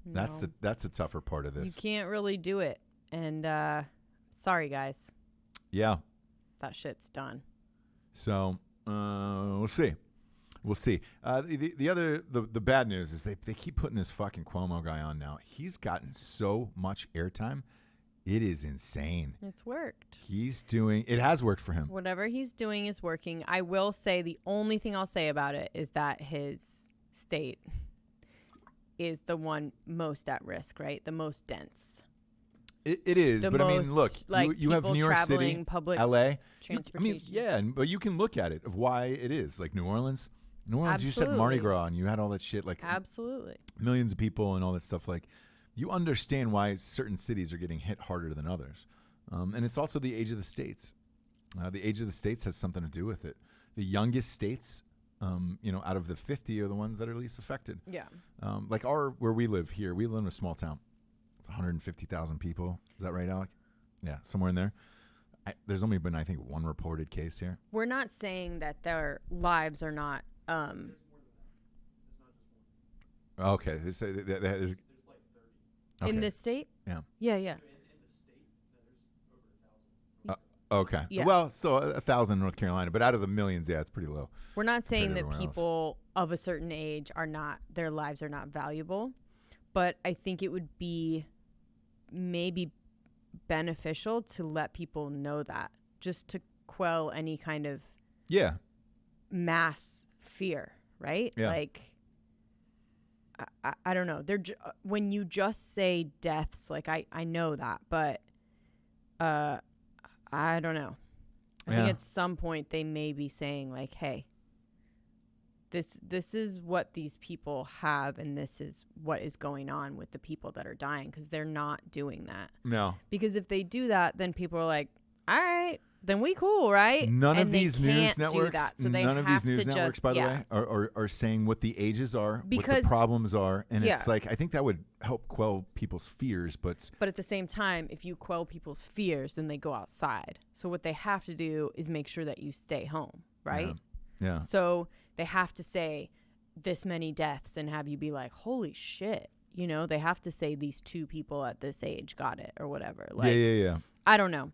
that's the tougher part of this. You can't really do it, and sorry guys. Yeah. That shit's done. So we'll see. The bad news is they keep putting this fucking Cuomo guy on now. He's gotten so much airtime. It is insane. It's worked. It has worked for him. Whatever he's doing is working. I will say the only thing I'll say about it is that his state is the one most at risk, right? The most dense. It is, but I mean, look, you have New York City, public L.A. transportation. But you can look at it of why it is. Like New Orleans, you just had Mardi Gras and you had all that shit, like absolutely millions of people and all that stuff. Like you understand why certain cities are getting hit harder than others, and it's also the age of the states. The age of the states has something to do with it. The youngest states, out of the 50 are the ones that are least affected. Yeah. Like where we live here, we live in a small town. 150,000 people. Is that right, Alec? Yeah, somewhere in there. There's only been, I think, one reported case here. We're not saying that their lives are not. Okay. There's like 30. Okay. In this state? Yeah. Yeah. In the state, there's over 1,000. Okay. Yeah. Well, so 1,000 in North Carolina, but out of the millions, yeah, it's pretty low. We're not saying that people of a certain age their lives are not valuable, but I think it would be maybe beneficial to let people know that, just to quell any kind of mass fear, right? Yeah. Like I don't know. When you just say deaths, like I know that, but I don't know. I think at some point they may be saying like, hey, this is what these people have, and this is what is going on with the people that are dying, because they're not doing that. No. Because if they do that, then people are like, all right, then we cool, right? None of these news networks, so none of these news networks, by the way, are saying what the ages are, what the problems are, and it's like, I think that would help quell people's fears, but at the same time, if you quell people's fears, then they go outside. So what they have to do is make sure that you stay home, right? Yeah. So they have to say this many deaths and have you be like, holy shit. You know, they have to say these 2 people at this age got it or whatever. Like, yeah. I don't know.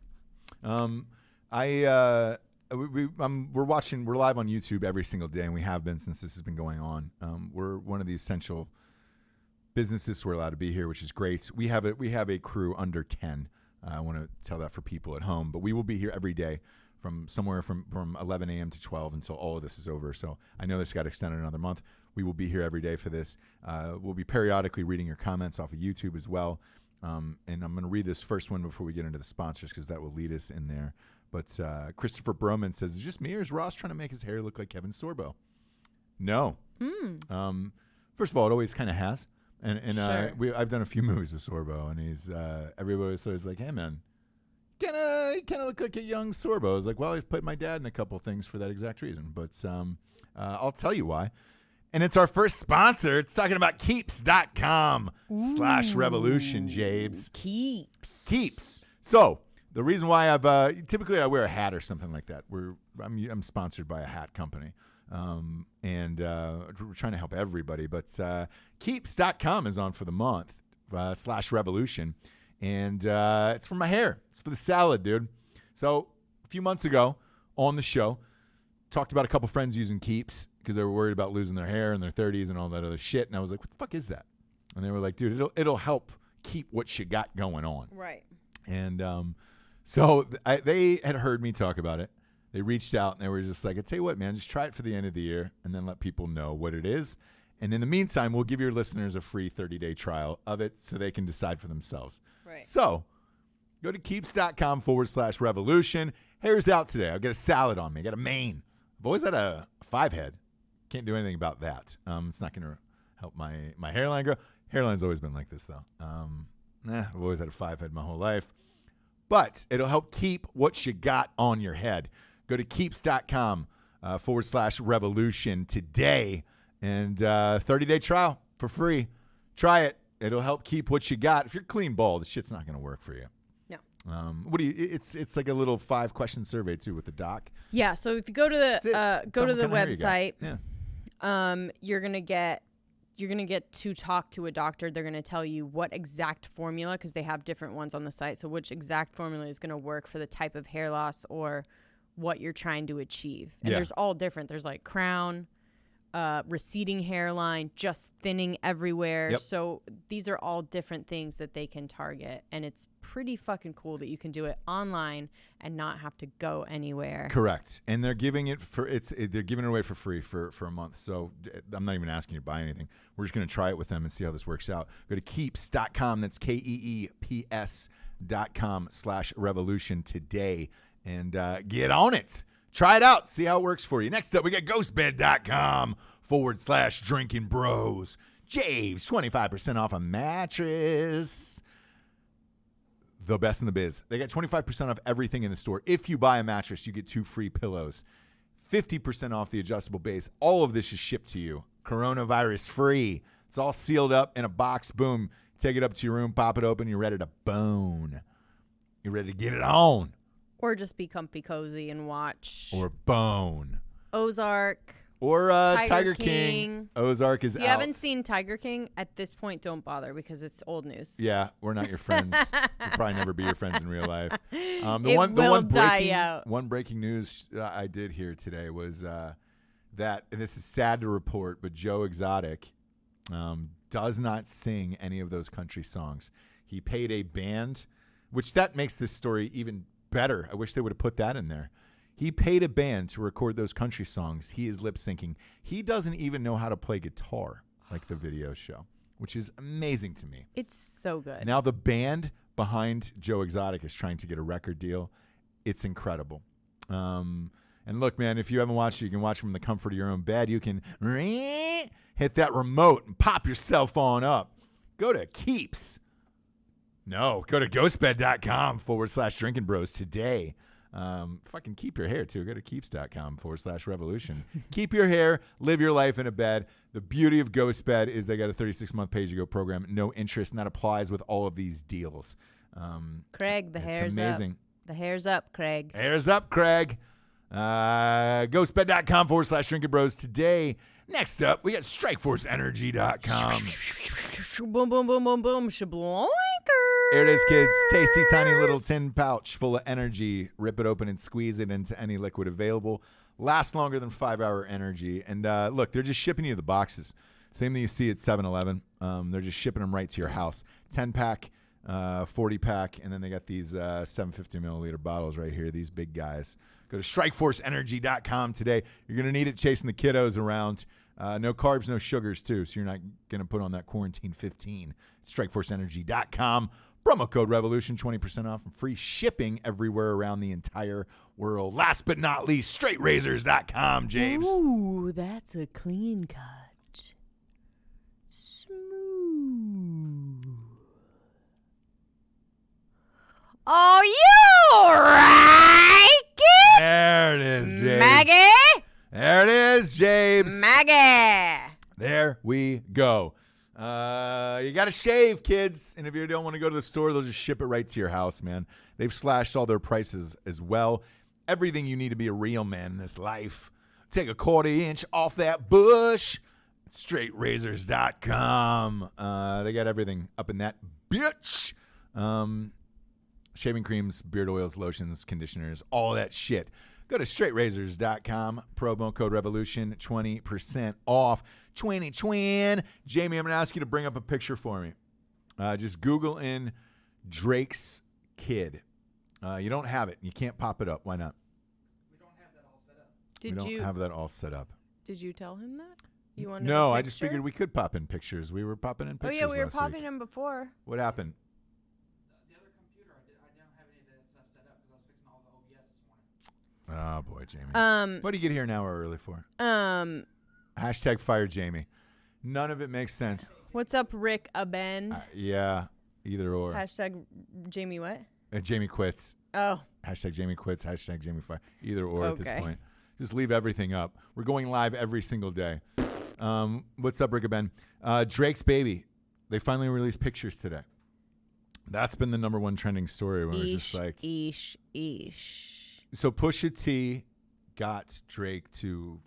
We're live on YouTube every single day, and we have been since this has been going on. We're one of the essential businesses. We're allowed to be here, which is great. We have a crew under 10. I want to tell that for people at home, but we will be here every day from somewhere from 11 a.m. to 12 until all of this is over. So I know this got extended another month. We will be here every day for this. We'll be periodically reading your comments off of YouTube as well. And I'm going to read this first one before we get into the sponsors, because that will lead us in there. But Christopher Broman says, is it just me, or is Ross trying to make his hair look like Kevin Sorbo? No. First of all, it always kind of has. And Sure. I've done a few movies with Sorbo, and he's everybody's always like, hey, man, you kind of look like a young Sorbo. I was like, well, he's played my dad in a couple things for that exact reason. But I'll tell you why. And it's our first sponsor. It's talking about keeps.com/revolution, Jabes. Keeps. So the reason why typically I wear a hat or something like that. I'm sponsored by a hat company. And we're trying to help everybody, but keeps.com is on for the month /revolution. And it's for my hair. It's for the salad, dude. So a few months ago on the show, talked about a couple friends using Keeps because they were worried about losing their hair in their 30s and all that other shit. And I was like, what the fuck is that? And they were like, dude, it'll help keep what you got going on. Right. And so they had heard me talk about it. They reached out and they were just like, I tell you what, man, just try it for the end of the year and then let people know what it is. And in the meantime, we'll give your listeners a free 30-day trial of it so they can decide for themselves. Right. So go to keeps.com/revolution. Hair's out today. I'll get a salad on me. I got a mane. I've always had a 5-head. Can't do anything about that. It's not going to help my hairline grow. Hairline's always been like this, though. I've always had a 5-head my whole life. But it'll help keep what you got on your head. Go to keeps.com/revolution today. And 30-day trial for free. Try it. It'll help keep what you got. If you're clean bald, this shit's not going to work for you. No. It's like a little 5-question survey too with the doc. Yeah. So if you go to the website, yeah. you're gonna get to talk to a doctor. They're gonna tell you what exact formula, because they have different ones on the site. So which exact formula is gonna work for the type of hair loss or what you're trying to achieve. And there's all different. There's like crown, receding hairline, just thinning everywhere. Yep. So these are all different things that they can target, and it's pretty fucking cool that you can do it online and not have to go anywhere. Correct. And they're giving it they're giving it away for free for a month. So I'm not even asking you to buy anything. We're just going to try it with them and see how this works out. Go to keeps.com. That's KEEPS.com/revolution today and get on it. Try it out. See how it works for you. Next up, we got ghostbed.com/Drinkin Bros. Javes, 25% off a mattress. The best in the biz. They got 25% off everything in the store. If you buy a mattress, you get 2 free pillows. 50% off the adjustable base. All of this is shipped to you. Coronavirus free. It's all sealed up in a box. Boom. Take it up to your room, pop it open. You're ready to bone. You're ready to get it on. Or just be comfy cozy and watch. Or bone. Ozark. Or Tiger King. Ozark is out. If you haven't seen Tiger King, at this point, don't bother because it's old news. Yeah, we're not your friends. We'll probably never be your friends in real life. One breaking news I did hear today was that, and this is sad to report, but Joe Exotic does not sing any of those country songs. He paid a band, which that makes this story even better. I wish they would have put that in there. He paid a band to record those country songs. He is lip syncing. He doesn't even know how to play guitar like the video show, which is amazing to me. It's so good. Now the band behind Joe Exotic is trying to get a record deal. It's incredible. And look, man, if you haven't watched it, you can watch from the comfort of your own bed. You can hit that remote and pop your cell phone up. Go to Keeps. No, go to ghostbed.com/Drinkin Bros today. Fucking keep your hair, too. Go to keeps.com/revolution. Keep your hair. Live your life in a bed. The beauty of Ghost Bed is they got a 36-month pay-as-you-go program. No interest, and that applies with all of these deals. Craig, the hair's amazing. up. The hair's up, Craig. Hair's up, Craig. Ghostbed.com/Drinkin Bros today. Next up, we got StrikeForceEnergy.com. Boom, boom, boom, boom, boom. Shabloinker. Here it is, kids. Tasty, tiny little tin pouch full of energy. Rip it open and squeeze it into any liquid available. Last longer than 5-hour energy. And look, they're just shipping you the boxes. Same thing you see at 7-Eleven. They're just shipping them right to your house. 10-pack, 40-pack, and then they got these 750-milliliter bottles right here, these big guys. Go to StrikeForceEnergy.com today. You're going to need it chasing the kiddos around. No carbs, no sugars, too, so you're not going to put on that quarantine 15. StrikeForceEnergy.com. Promo code REVOLUTION, 20% off and free shipping everywhere around the entire world. Last but not least, StraightRazors.com, James. Ooh, that's a clean cut. Smooth. Oh, you right, kid? There it is, James. Maggie? There it is, James. Maggie. There we go. You got to shave, kids. And if you don't want to go to the store, they'll just ship it right to your house, man. They've slashed all their prices as well. Everything you need to be a real man in this life. Take a 1/4 off that bush. StraightRazors.com. They got everything up in that bitch. Shaving creams, beard oils, lotions, conditioners, all that shit. Go to StraightRazors.com. Promo code REVOLUTION, 20% off. 2020. Jamie, I'm going to ask you to bring up a picture for me. Just Google in Drake's kid. You don't have it. You can't pop it up. Why not? We don't have that all set up. We don't have that all set up. Did you tell him that? You wanted No, a I just picture? figured we could pop in pictures. We were popping in Oh pictures yeah, we were last popping week. him before. What happened? The other computer, I don't have any of that stuff set up because I was fixing all the OBS this morning. Oh, boy, Jamie. What do you get here an hour early for? Hashtag fire Jamie. None of it makes sense. What's up, Rick Aben? Yeah, either or. Hashtag Jamie what? Jamie quits. Oh. Hashtag Jamie quits. Hashtag Jamie fire. Either or at this Okay. point. Just leave everything up. We're going live every single day. What's up, Rick Ben? Drake's baby. They finally released pictures today. That's been the #1 trending story. When it was just like, Eesh. so Pusha T got Drake to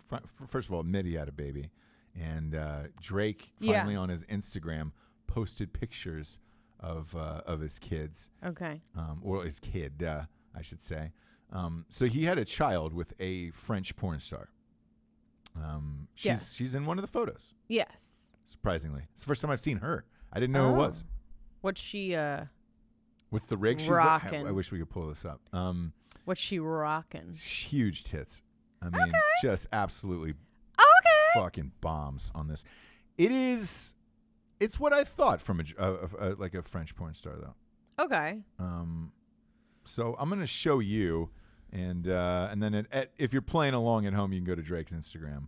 first of all admit he had a baby, and Drake finally on his Instagram posted pictures of his kids. Okay. Or his kid, I should say. So he had a child with a French porn star. She's in one of the photos. Yes. Surprisingly, it's the first time I've seen her. I didn't know who it was. What's she What's the rig she's rocking? I wish we could pull this up. What's she rocking? Huge tits. I mean, just absolutely fucking bombs on this. It's what I thought from like a French porn star, though. Okay. So I'm going to show you, and then if you're playing along at home, you can go to Drake's Instagram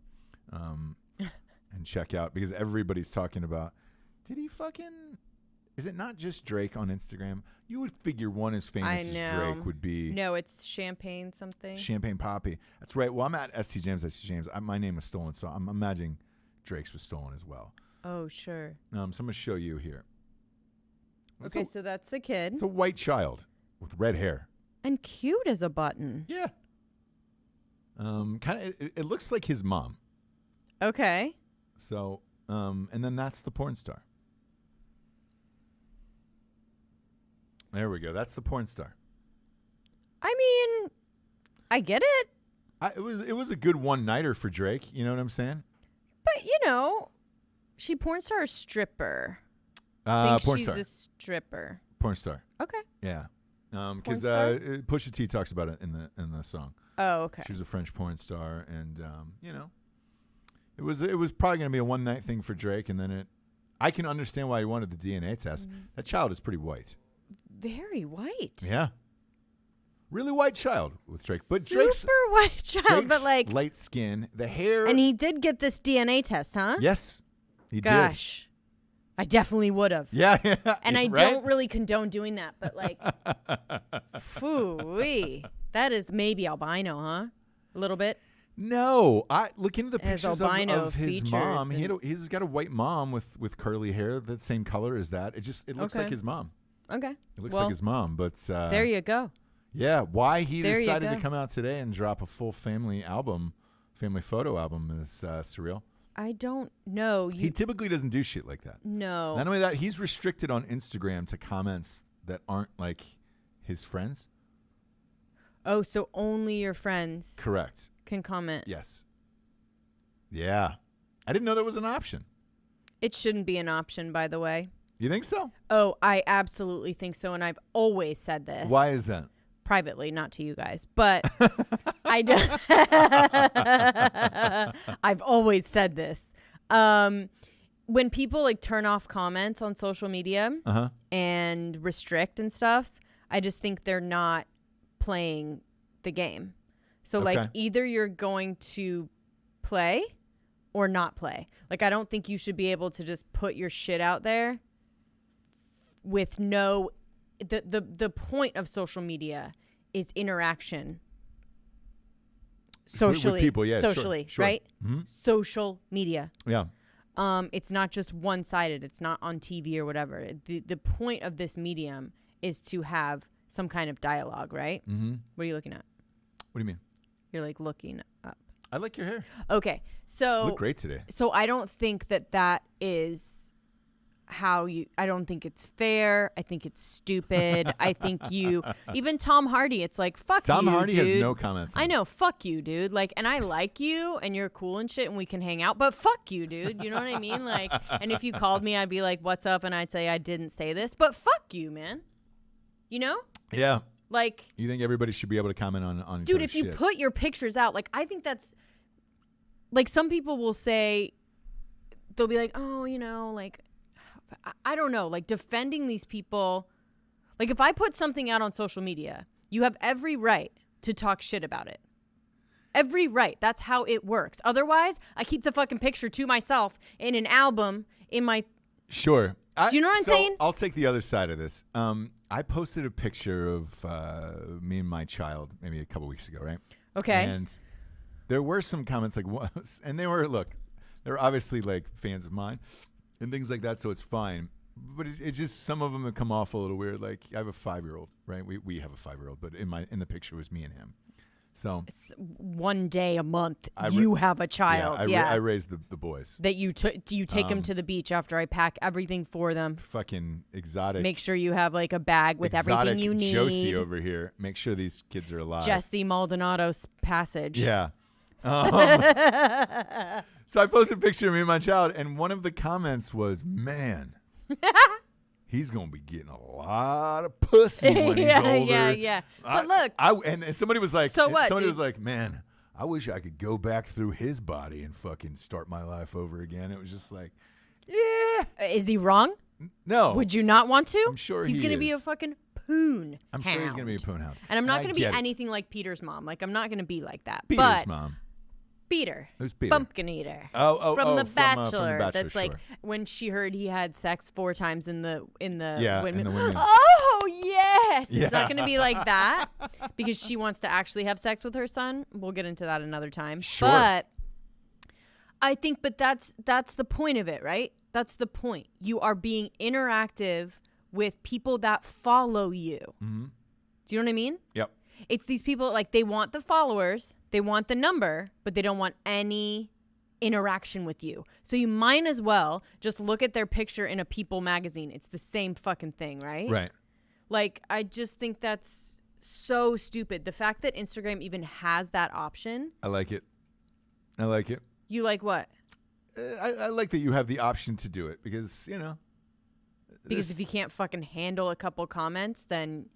and check out, because everybody's talking about, did he fucking, is it not just Drake on Instagram? You would figure one as famous as Drake would be. No, it's Champagne something. Champagne Poppy. That's right. Well, I'm at ST James. My name was stolen, so I'm imagining Drake's was stolen as well. Oh, sure. So I'm going to show you here. Okay, so that's the kid. It's a white child with red hair. And cute as a button. Yeah. Kind of. It looks like his mom. Okay. So, and then that's the porn star. There we go. That's the porn star. I mean, I get it. It was a good one-nighter for Drake. You know what I'm saying? But, she porn star or stripper? Porn she's star. a stripper. Porn star. Okay. Yeah. Because star? Pusha T talks about it in the song. Oh, okay. She was a French porn star, and it was probably going to be a one-night thing for Drake, and then I can understand why he wanted the DNA test. That child is pretty white. very white. Yeah. Really white child with Drake. But Super Drake's white child, but like light skin, the hair. And he did get this DNA test, huh? Yes, he did. Gosh. I definitely would have. Yeah. And I right? don't really condone doing that, but like, phoo-wee. That is maybe albino, huh? A little bit. No, I look into the Has pictures albino of his features mom. and- He's got a white mom with curly hair, the same color as that. It looks Okay. like his mom. Okay. It looks Well, like his mom, but there you go. yeah, why he There you decided to go. come out today and drop a full family photo album is surreal. I don't know. He typically doesn't do shit like that. No. Not only that, he's restricted on Instagram to comments that aren't like his friends. Oh, so only your friends Correct. can comment. Yes. Yeah. I didn't know that was an option. It shouldn't be an option, by the way. You think so? Oh, I absolutely think so, and I've always said this. Why is that? Privately, not to you guys, but I do. I've always said this. When people like turn off comments on social media and restrict and stuff, I just think they're not playing the game. So Okay. like either you're going to play or not play. Like I don't think you should be able to just put your shit out there with no the point of social media is interaction socially with people, yeah, socially sure. right Mhm. social media. Yeah. It's not just one-sided. It's not on TV or whatever. The point of this medium is to have some kind of dialogue, right? Mm-hmm. What are you looking at? What do you mean? You're like looking up. I like your hair. Okay, so You look great today. So I don't think that is how you. I don't think it's fair. I think it's stupid. I think even Tom Hardy. It's like fuck Tom you, Hardy dude. has no comments. I know, fuck you, dude. Like, and I like you, and you're cool and shit, and we can hang out. But fuck you, dude. You know what I mean? Like, and if you called me, I'd be like, "What's up?" And I'd say I didn't say this, but fuck you, man. You know? Yeah. Like, You think everybody should be able to comment on each dude, other's if you shit. put your pictures out, like, I think that's like some people will say they'll be like, oh, you know, like I don't know, like defending these people. Like if I put something out on social media, you have every right to talk shit about it. Every right. That's how it works. Otherwise, I keep the fucking picture to myself in an album in my. Sure. Do you know what I'm saying? I'll take the other side of this. I posted a picture of me and my child maybe a couple weeks ago, right? Okay. And there were some comments like, and they were obviously like fans of mine and things like that, so it's fine. But it just, some of them have come off a little weird. Like I have a 5-year-old, right? We have a 5-year-old, but in the picture was me and him. So one day a month, you have a child. I raised the boys. That you do you take them to the beach after I pack everything for them? Fucking exotic. Make sure you have like a bag with everything you need. Josie over here. Make sure these kids are alive. Jessie Maldonado's passage. Yeah. So I posted a picture of me and my child, and one of the comments was, "Man, he's gonna be getting a lot of pussy when he's older." Yeah. But look, and somebody was like, So what, somebody dude? was like, "Man, I wish I could go back through his body and fucking start my life over again." It was just like, yeah, is he wrong? no. Would you not want to? I'm sure he's he gonna be a is. fucking poon. I'm sure he's gonna be a poon hound, And I'm not gonna be get it. anything like Peter's mom. Like I'm not gonna be like that. Peter's but mom. Peter. Who's Peter? Pumpkin eater. Oh, from The from Bachelor. The Bachelor. That's like sure. when she heard he had sex 4 times in the Yeah, windmill. in the windmill. Oh yes, Yeah. it's not going to be like that because she wants to actually have sex with her son. We'll get into that another time. Sure. But I think, that's the point of it, right? That's the point. You are being interactive with people that follow you. Mm-hmm. Do you know what I mean? Yep. It's these people, like, they want the followers, they want the number, but they don't want any interaction with you. So you might as well just look at their picture in a People magazine. It's the same fucking thing, right? Right. Like, I just think that's so stupid. The fact that Instagram even has that option. I like it. You like what? I like that you have the option to do it because, Because if you can't fucking handle a couple comments, then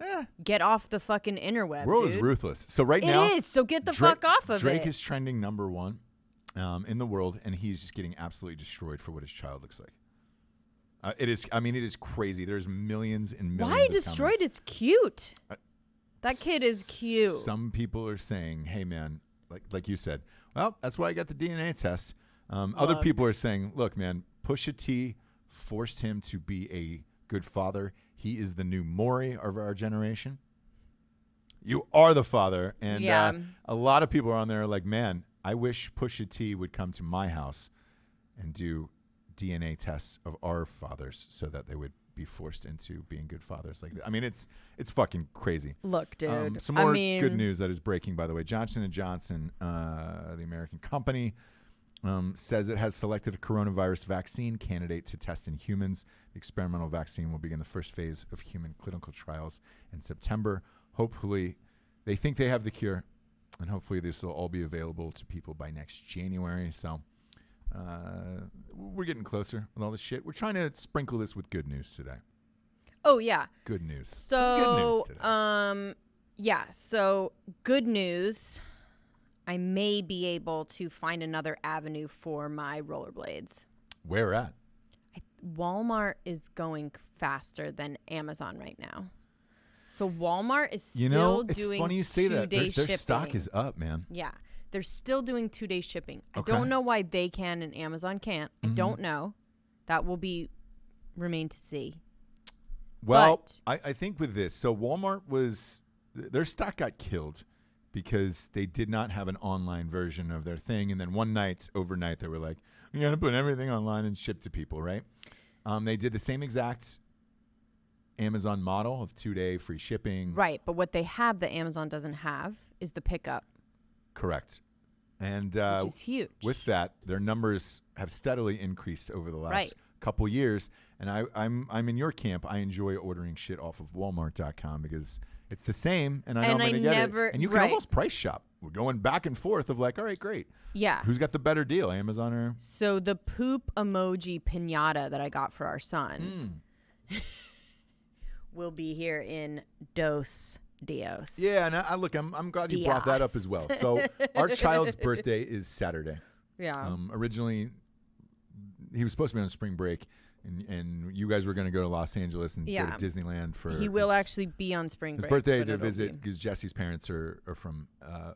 get off the fucking interweb, world dude. is ruthless. So right now, It is. So get the fuck off of Drake it. is trending number 1 in the world, and he's just getting absolutely destroyed for what his child looks like. It is. I mean, it is crazy. There's millions and millions. Why of destroyed? comments. It's cute. That kid is cute. Some people are saying, "Hey, man, like you said, well, that's why I got the DNA test." Other people are saying, "Look, man, Pusha T forced him to be a good father. He is the new Maury of our generation. You are the father." And a lot of people are on there like, "Man, I wish Pusha T would come to my house and do DNA tests of our fathers so that they would be forced into being good fathers like that." I mean, it's fucking crazy. Look, dude. Some more good news that is breaking, by the way. Johnson & Johnson, the American company, says it has selected a coronavirus vaccine candidate to test in humans. The experimental vaccine will begin the first phase of human clinical trials in September. Hopefully, they think they have the cure, and hopefully this will all be available to people by next January. So we're getting closer with all this shit. We're trying to sprinkle this with good news today. Oh, yeah. Good news. So, some good news today. Yeah. So, good news. I may be able to find another avenue for my rollerblades. Where at? Walmart is going faster than Amazon right now. So Walmart is still it's doing funny you say that. two-day Their shipping. stock is up, man. Yeah. They're still doing 2-day shipping. Okay. I don't know why they can and Amazon can't. I don't know. That will remain to see. Well, I think with this, so Walmart their stock got killed because they did not have an online version of their thing. And then overnight, they were like, we got to put everything online and ship to people, right? They did the same exact Amazon model of 2-day free shipping. Right. But what they have that Amazon doesn't have is the pickup. Correct. And which is huge. With that, their numbers have steadily increased over the last couple years. And I'm in your camp. I enjoy ordering shit off of Walmart.com because it's the same, and I know I'm going to get it. And you can almost price shop. We're going back and forth of like, all right, great. Yeah. Who's got the better deal, Amazon or? So the poop emoji piñata that I got for our son will be here in Dos Dios. Yeah, and I'm glad you brought that up as well. So our child's birthday is Saturday. Yeah. Originally, he was supposed to be on spring break. And you guys were going to go to Los Angeles and go to Disneyland for. He will actually be on spring break. His birthday to visit because Jessie's parents are from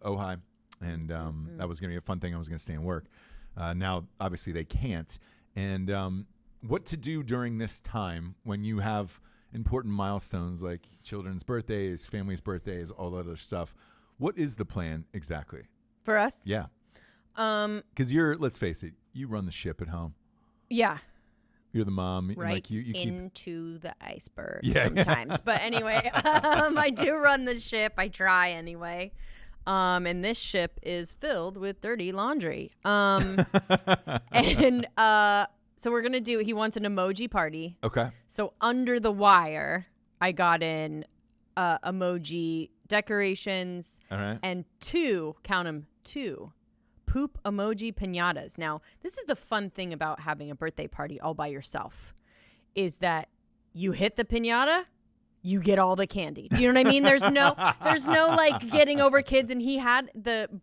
Ojai, and that was going to be a fun thing. I was going to stay and work. Now, obviously, they can't. And what to do during this time when you have important milestones like children's birthdays, families' birthdays, all that other stuff. What is the plan exactly? For us? Yeah. Because let's face it, you run the ship at home. Yeah. You're the mom. Right like you into the iceberg sometimes. But anyway, I do run the ship. I try anyway. And this ship is filled with dirty laundry. And so we're going to he wants an emoji party. Okay. So under the wire, I got in emoji decorations and 2 poop emoji piñatas. Now, this is the fun thing about having a birthday party all by yourself is that you hit the piñata, you get all the candy. Do you know what I mean? There's no like getting over kids. And he had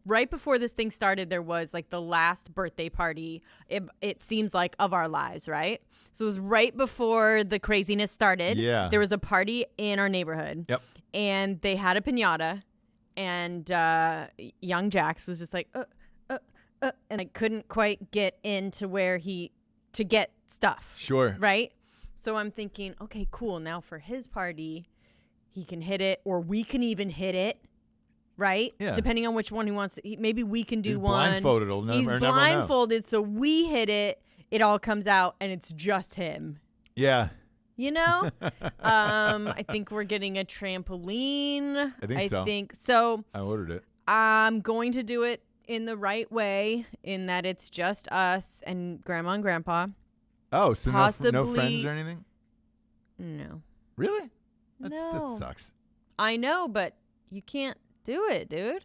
right before this thing started, there was like the last birthday party. It seems like of our lives, right? So it was right before the craziness started. Yeah. There was a party in our neighborhood. Yep. And they had a piñata and young Jax was just like, and I couldn't quite get into to get stuff. Sure. Right? So I'm thinking, okay, cool. Now for his party, he can hit it, or we can even hit it, right? Yeah. Depending on which one he wants. Maybe we can do one. Blindfolded. He's blindfolded, so we hit it. It all comes out, and it's just him. Yeah. You know? I think we're getting a trampoline. I think so. I ordered it. I'm going to do it in the right way, in that it's just us and grandma and grandpa. Oh, so no friends or anything? No. Really? No. That sucks. I know, but you can't do it, dude.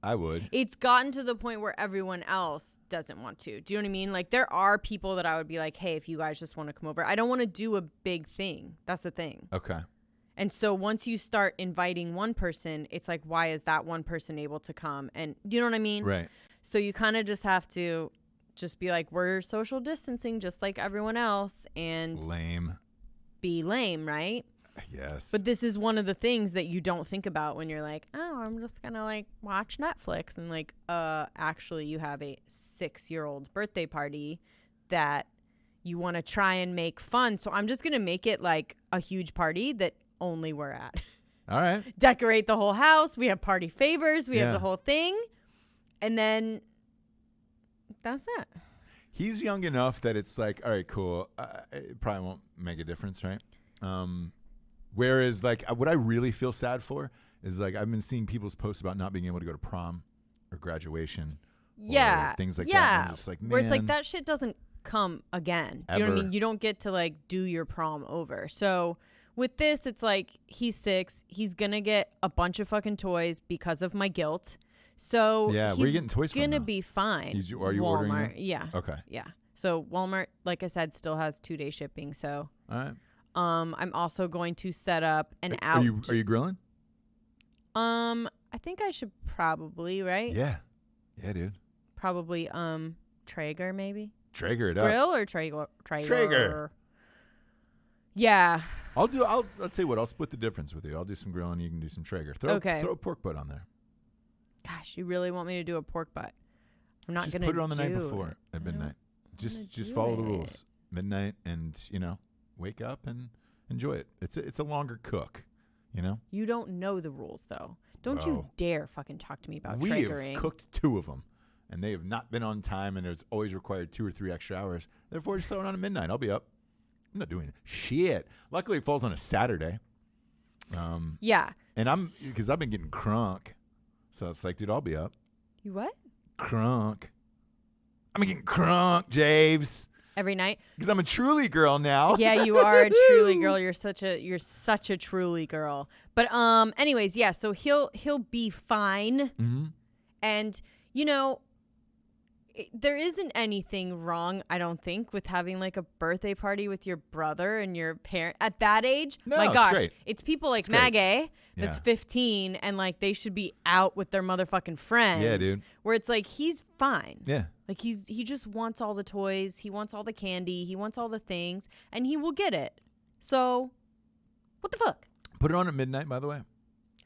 I would. It's gotten to the point where everyone else doesn't want to. Do you know what I mean? Like, there are people that I would be like, hey, if you guys just want to come over. I don't want to do a big thing. That's the thing. Okay. And so once you start inviting one person, it's like, why is that one person able to come? And do you know what I mean? Right. So you kind of just have to just be like, we're social distancing just like everyone else and Lame. be lame, right? Yes. But this is one of the things that you don't think about when you're like, oh, I'm just going to like watch Netflix. And like, actually you have a 6-year-old's birthday party that you want to try and make fun. So I'm just going to make it like a huge party that only we're at. All right. Decorate the whole house. We have party favors. We have the whole thing. And then that's it. He's young enough that it's like, all right, cool. It probably won't make a difference, right? Whereas, like, what I really feel sad for is, like, I've been seeing people's posts about not being able to go to prom or graduation. Yeah. Or things like that. Yeah. And I'm just like, man. Where it's like, that shit doesn't come again. Do you know what I Ever. mean? You don't get to, like, do your prom over. So with this, it's like, he's 6. He's going to get a bunch of fucking toys because of my guilt. So Yeah, where are you getting toys from going to now? be fine. Are you ordering them? Yeah. Okay. Yeah. So Walmart, like I said, still has 2-day shipping. So All right. I'm also going to set up an Are out. you grilling? I think I should probably, right? Yeah. Yeah, dude. Probably Traeger maybe. Traeger it up. Grill or Traeger? Traeger. Yeah. I'll tell you what, I'll split the difference with you. I'll do some grilling, you can do some Traeger. Throw a pork butt on there. Gosh, you really want me to do a pork butt? I'm not Just gonna put it on the night do before it. at I midnight. don't Just wanna follow do the it. rules. Midnight, and wake up and enjoy it. It's a longer cook, You don't know the rules though. Don't you Whoa. dare fucking talk to me about We Traegering. have cooked 2 of them, and they have not been on time, and it's always required 2 or 3 extra hours. Therefore, just throw it on at midnight. I'll be up. I'm not doing shit. Luckily, it falls on a Saturday. Yeah. And because I've been getting crunk, so it's like, dude, I'll be up. You what? Crunk. I'm getting crunk, Javes. Every night? Because I'm a truly girl now. Yeah, you are a truly girl. You're such a truly girl. But anyways, yeah, so he'll be fine. Mm-hmm. And there isn't anything wrong, I don't think, with having like a birthday party with your brother and your parent at that age. No, my it's gosh, great. it's people like It's great. Maggie that's Yeah. 15 and like they should be out with their motherfucking friends. Yeah, dude. Where it's like he's fine. Yeah. Like he just wants all the toys, he wants all the candy, he wants all the things, and he will get it. So, what the fuck? Put it on at midnight, by the way.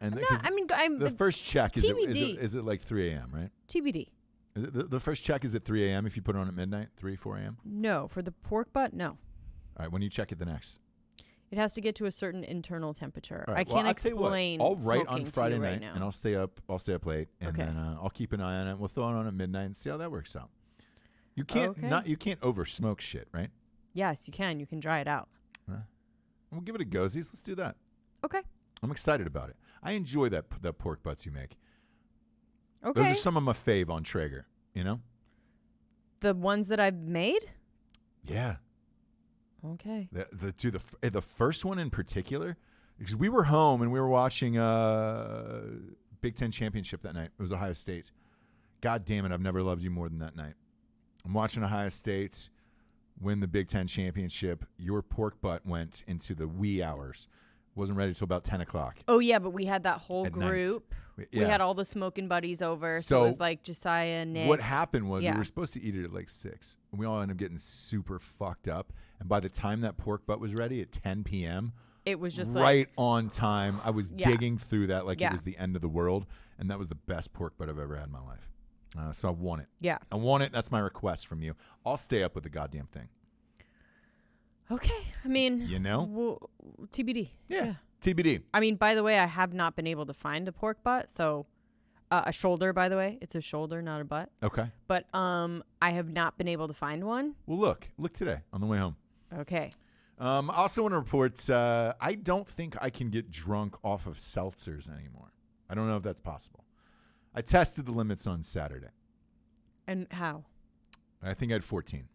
And I'm the first check is TBD. it like 3 a.m., right? TBD. Is it the first check is at 3 a.m. if you put it on at midnight, 4 a.m.? No, for the pork butt, no. All right, when you check it the next. It has to get to a certain internal temperature. All right, I can't I'll tell you what, explain. I'll write on smoking to Friday you night, right now. and I'll stay up late, and Okay. then I'll keep an eye on it. We'll throw it on at midnight and see how that works out. You can't Okay. you can't over smoke shit, right? Yes, you can. You can dry it out. We'll give it a gozies. Let's do that. Okay. I'm excited about it. I enjoy the pork butts you make. Okay. Those are some of my fave on Traeger. The ones that I've made? Yeah. Okay. The first one in particular, because we were home and we were watching Big Ten championship that night. It was Ohio State. God damn it, I've never loved you more than that night. I'm watching Ohio State win the Big Ten championship. Your pork butt went into the wee hours. Wasn't ready till about 10 o'clock. Oh, yeah, but we had that whole At night. group. Yeah. We had all the smoking buddies over. So So it was like Josiah, Nick. What happened was Yeah. we were supposed to eat it at like 6. And we all ended up getting super fucked up. And by the time that pork butt was ready at 10 p.m., It was just right like, on time. I was Yeah. digging through that like Yeah. it was the end of the world. And that was the best pork butt I've ever had in my life. So I want it. yeah. I want it. That's my request from you. I'll stay up with the goddamn thing. Okay. I mean, TBD. Yeah. TBD. I mean, by the way, I have not been able to find a pork butt. So a shoulder, by the way. It's a shoulder, not a butt. Okay. But I have not been able to find one. Well, look today on the way home. Okay. I also want to report I don't think I can get drunk off of seltzers anymore. I don't know if that's possible. I tested the limits on Saturday. And how? I think I had 14.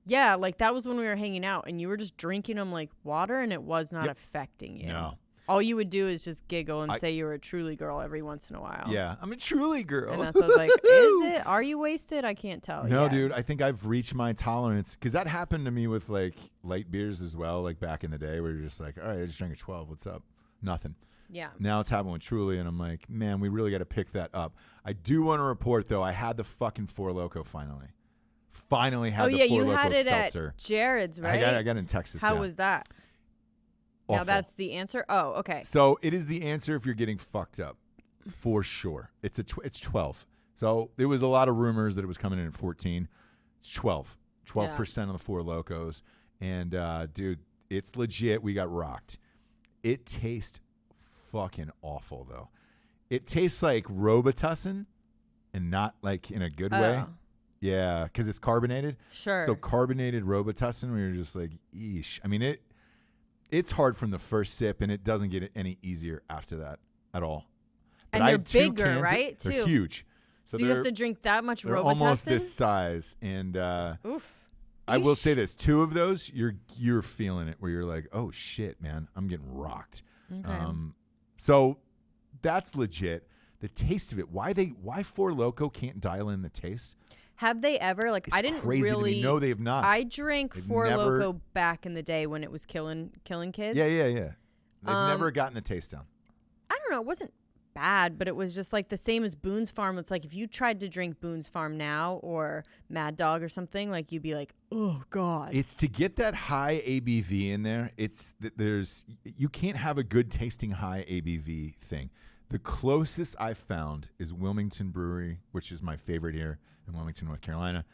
Yeah, like that was when we were hanging out and you were just drinking them like water and it was not Yep. affecting you. No. All you would do is just giggle and say you were a truly girl every once in a while. Yeah, I'm a truly girl. And that's what I was like, is it? Are you wasted? I can't tell. No, yet. dude, I think I've reached my tolerance because that happened to me with like light beers as well, like back in the day where you're just like, all right, I just drank a 12. What's up? Nothing. Yeah. Now it's happening with Truly, and I'm like, man, we really got to pick that up. I do want to report, though, I had the fucking Four Loko finally. finally had Oh the yeah, Four you Loko had it seltzer. at Jared's, right? I got it in Texas. How yeah. was that? Now Awful. that's the answer. Oh, okay. So it is the answer if you're getting fucked up, for sure. It's 12. So there was a lot of rumors that it was coming in at 14. It's 12% on the Four Lokos, and dude, it's legit. We got rocked. It tastes fucking awful though. It tastes like Robitussin, and not like in a good way. Yeah, because it's carbonated. Sure. So carbonated Robitussin, where you're just like, eesh. I mean, it's hard from the first sip, and it doesn't get any easier after that at all. But and I they're had 2 bigger, cans. right? They're too. huge. So you have to drink that much they're Robitussin? almost this size, and Oof. I will say this: 2 of those, you're feeling it, where you're like, oh shit, man, I'm getting rocked. Okay. So that's legit. The taste of it. Why Four Loko can't dial in the taste? Have they ever It's I didn't crazy really to me. No, they have not. I drank They've Four never- Loko back in the day when it was killing kids. Yeah. They've never gotten the taste down. I don't know. It wasn't bad, but it was just like the same as Boone's Farm. It's like if you tried to drink Boone's Farm now or Mad Dog or something, like you'd be like, oh God. It's to get that high ABV in there. You can't have a good tasting high ABV thing. The closest I've found is Wilmington Brewery, which is my favorite here in Wilmington, North Carolina.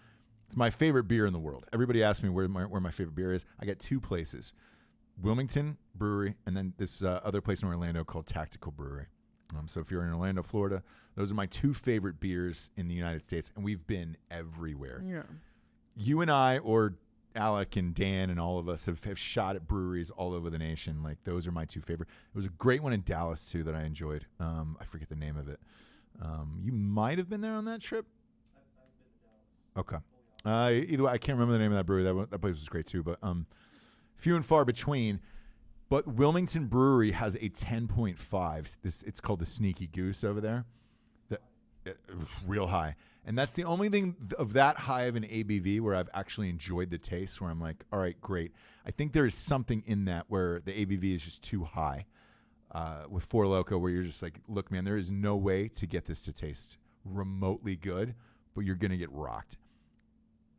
It's my favorite beer in the world. Everybody asks me where my favorite beer is. I got 2 places: Wilmington Brewery, and then this other place in Orlando called Tactical Brewery. So if you're in Orlando, Florida, those are my 2 favorite beers in the United States, and we've been everywhere. Yeah. You and I, or Alec and Dan and all of us have shot at breweries all over the nation. Like, those are my 2 favorite. There was a great one in Dallas too that I enjoyed. I forget the name of it. You might have been there on that trip. Okay. Either way, I can't remember the name of that brewery. That place was great too, but few and far between. But Wilmington Brewery has a 10.5. It's called the Sneaky Goose over there. Real high. And that's the only thing of that high of an ABV where I've actually enjoyed the taste, where I'm like, all right, great. I think there is something in that where the ABV is just too high with Four Loko, where you're just like, look, man, there is no way to get this to taste remotely good, but you're going to get rocked.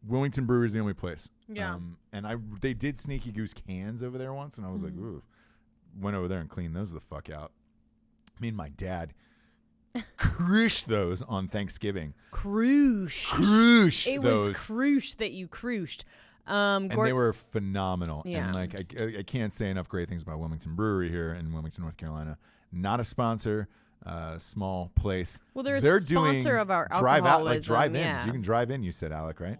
Wilmington Brewery is the only place. Yeah. And they did Sneaky Goose cans over there once, and I was like, ooh. Went over there and cleaned those the fuck out. Me and my dad crushed those on Thanksgiving. Crushed. It those. was crushed that you crushed. And they were phenomenal. Yeah. And like I can't say enough great things about Wilmington Brewery here in Wilmington, North Carolina. Not a sponsor, small place. Well, they're They're a sponsor doing of our drive out, like alcoholism, drive in. yeah. You can drive in, you said, Alec, right?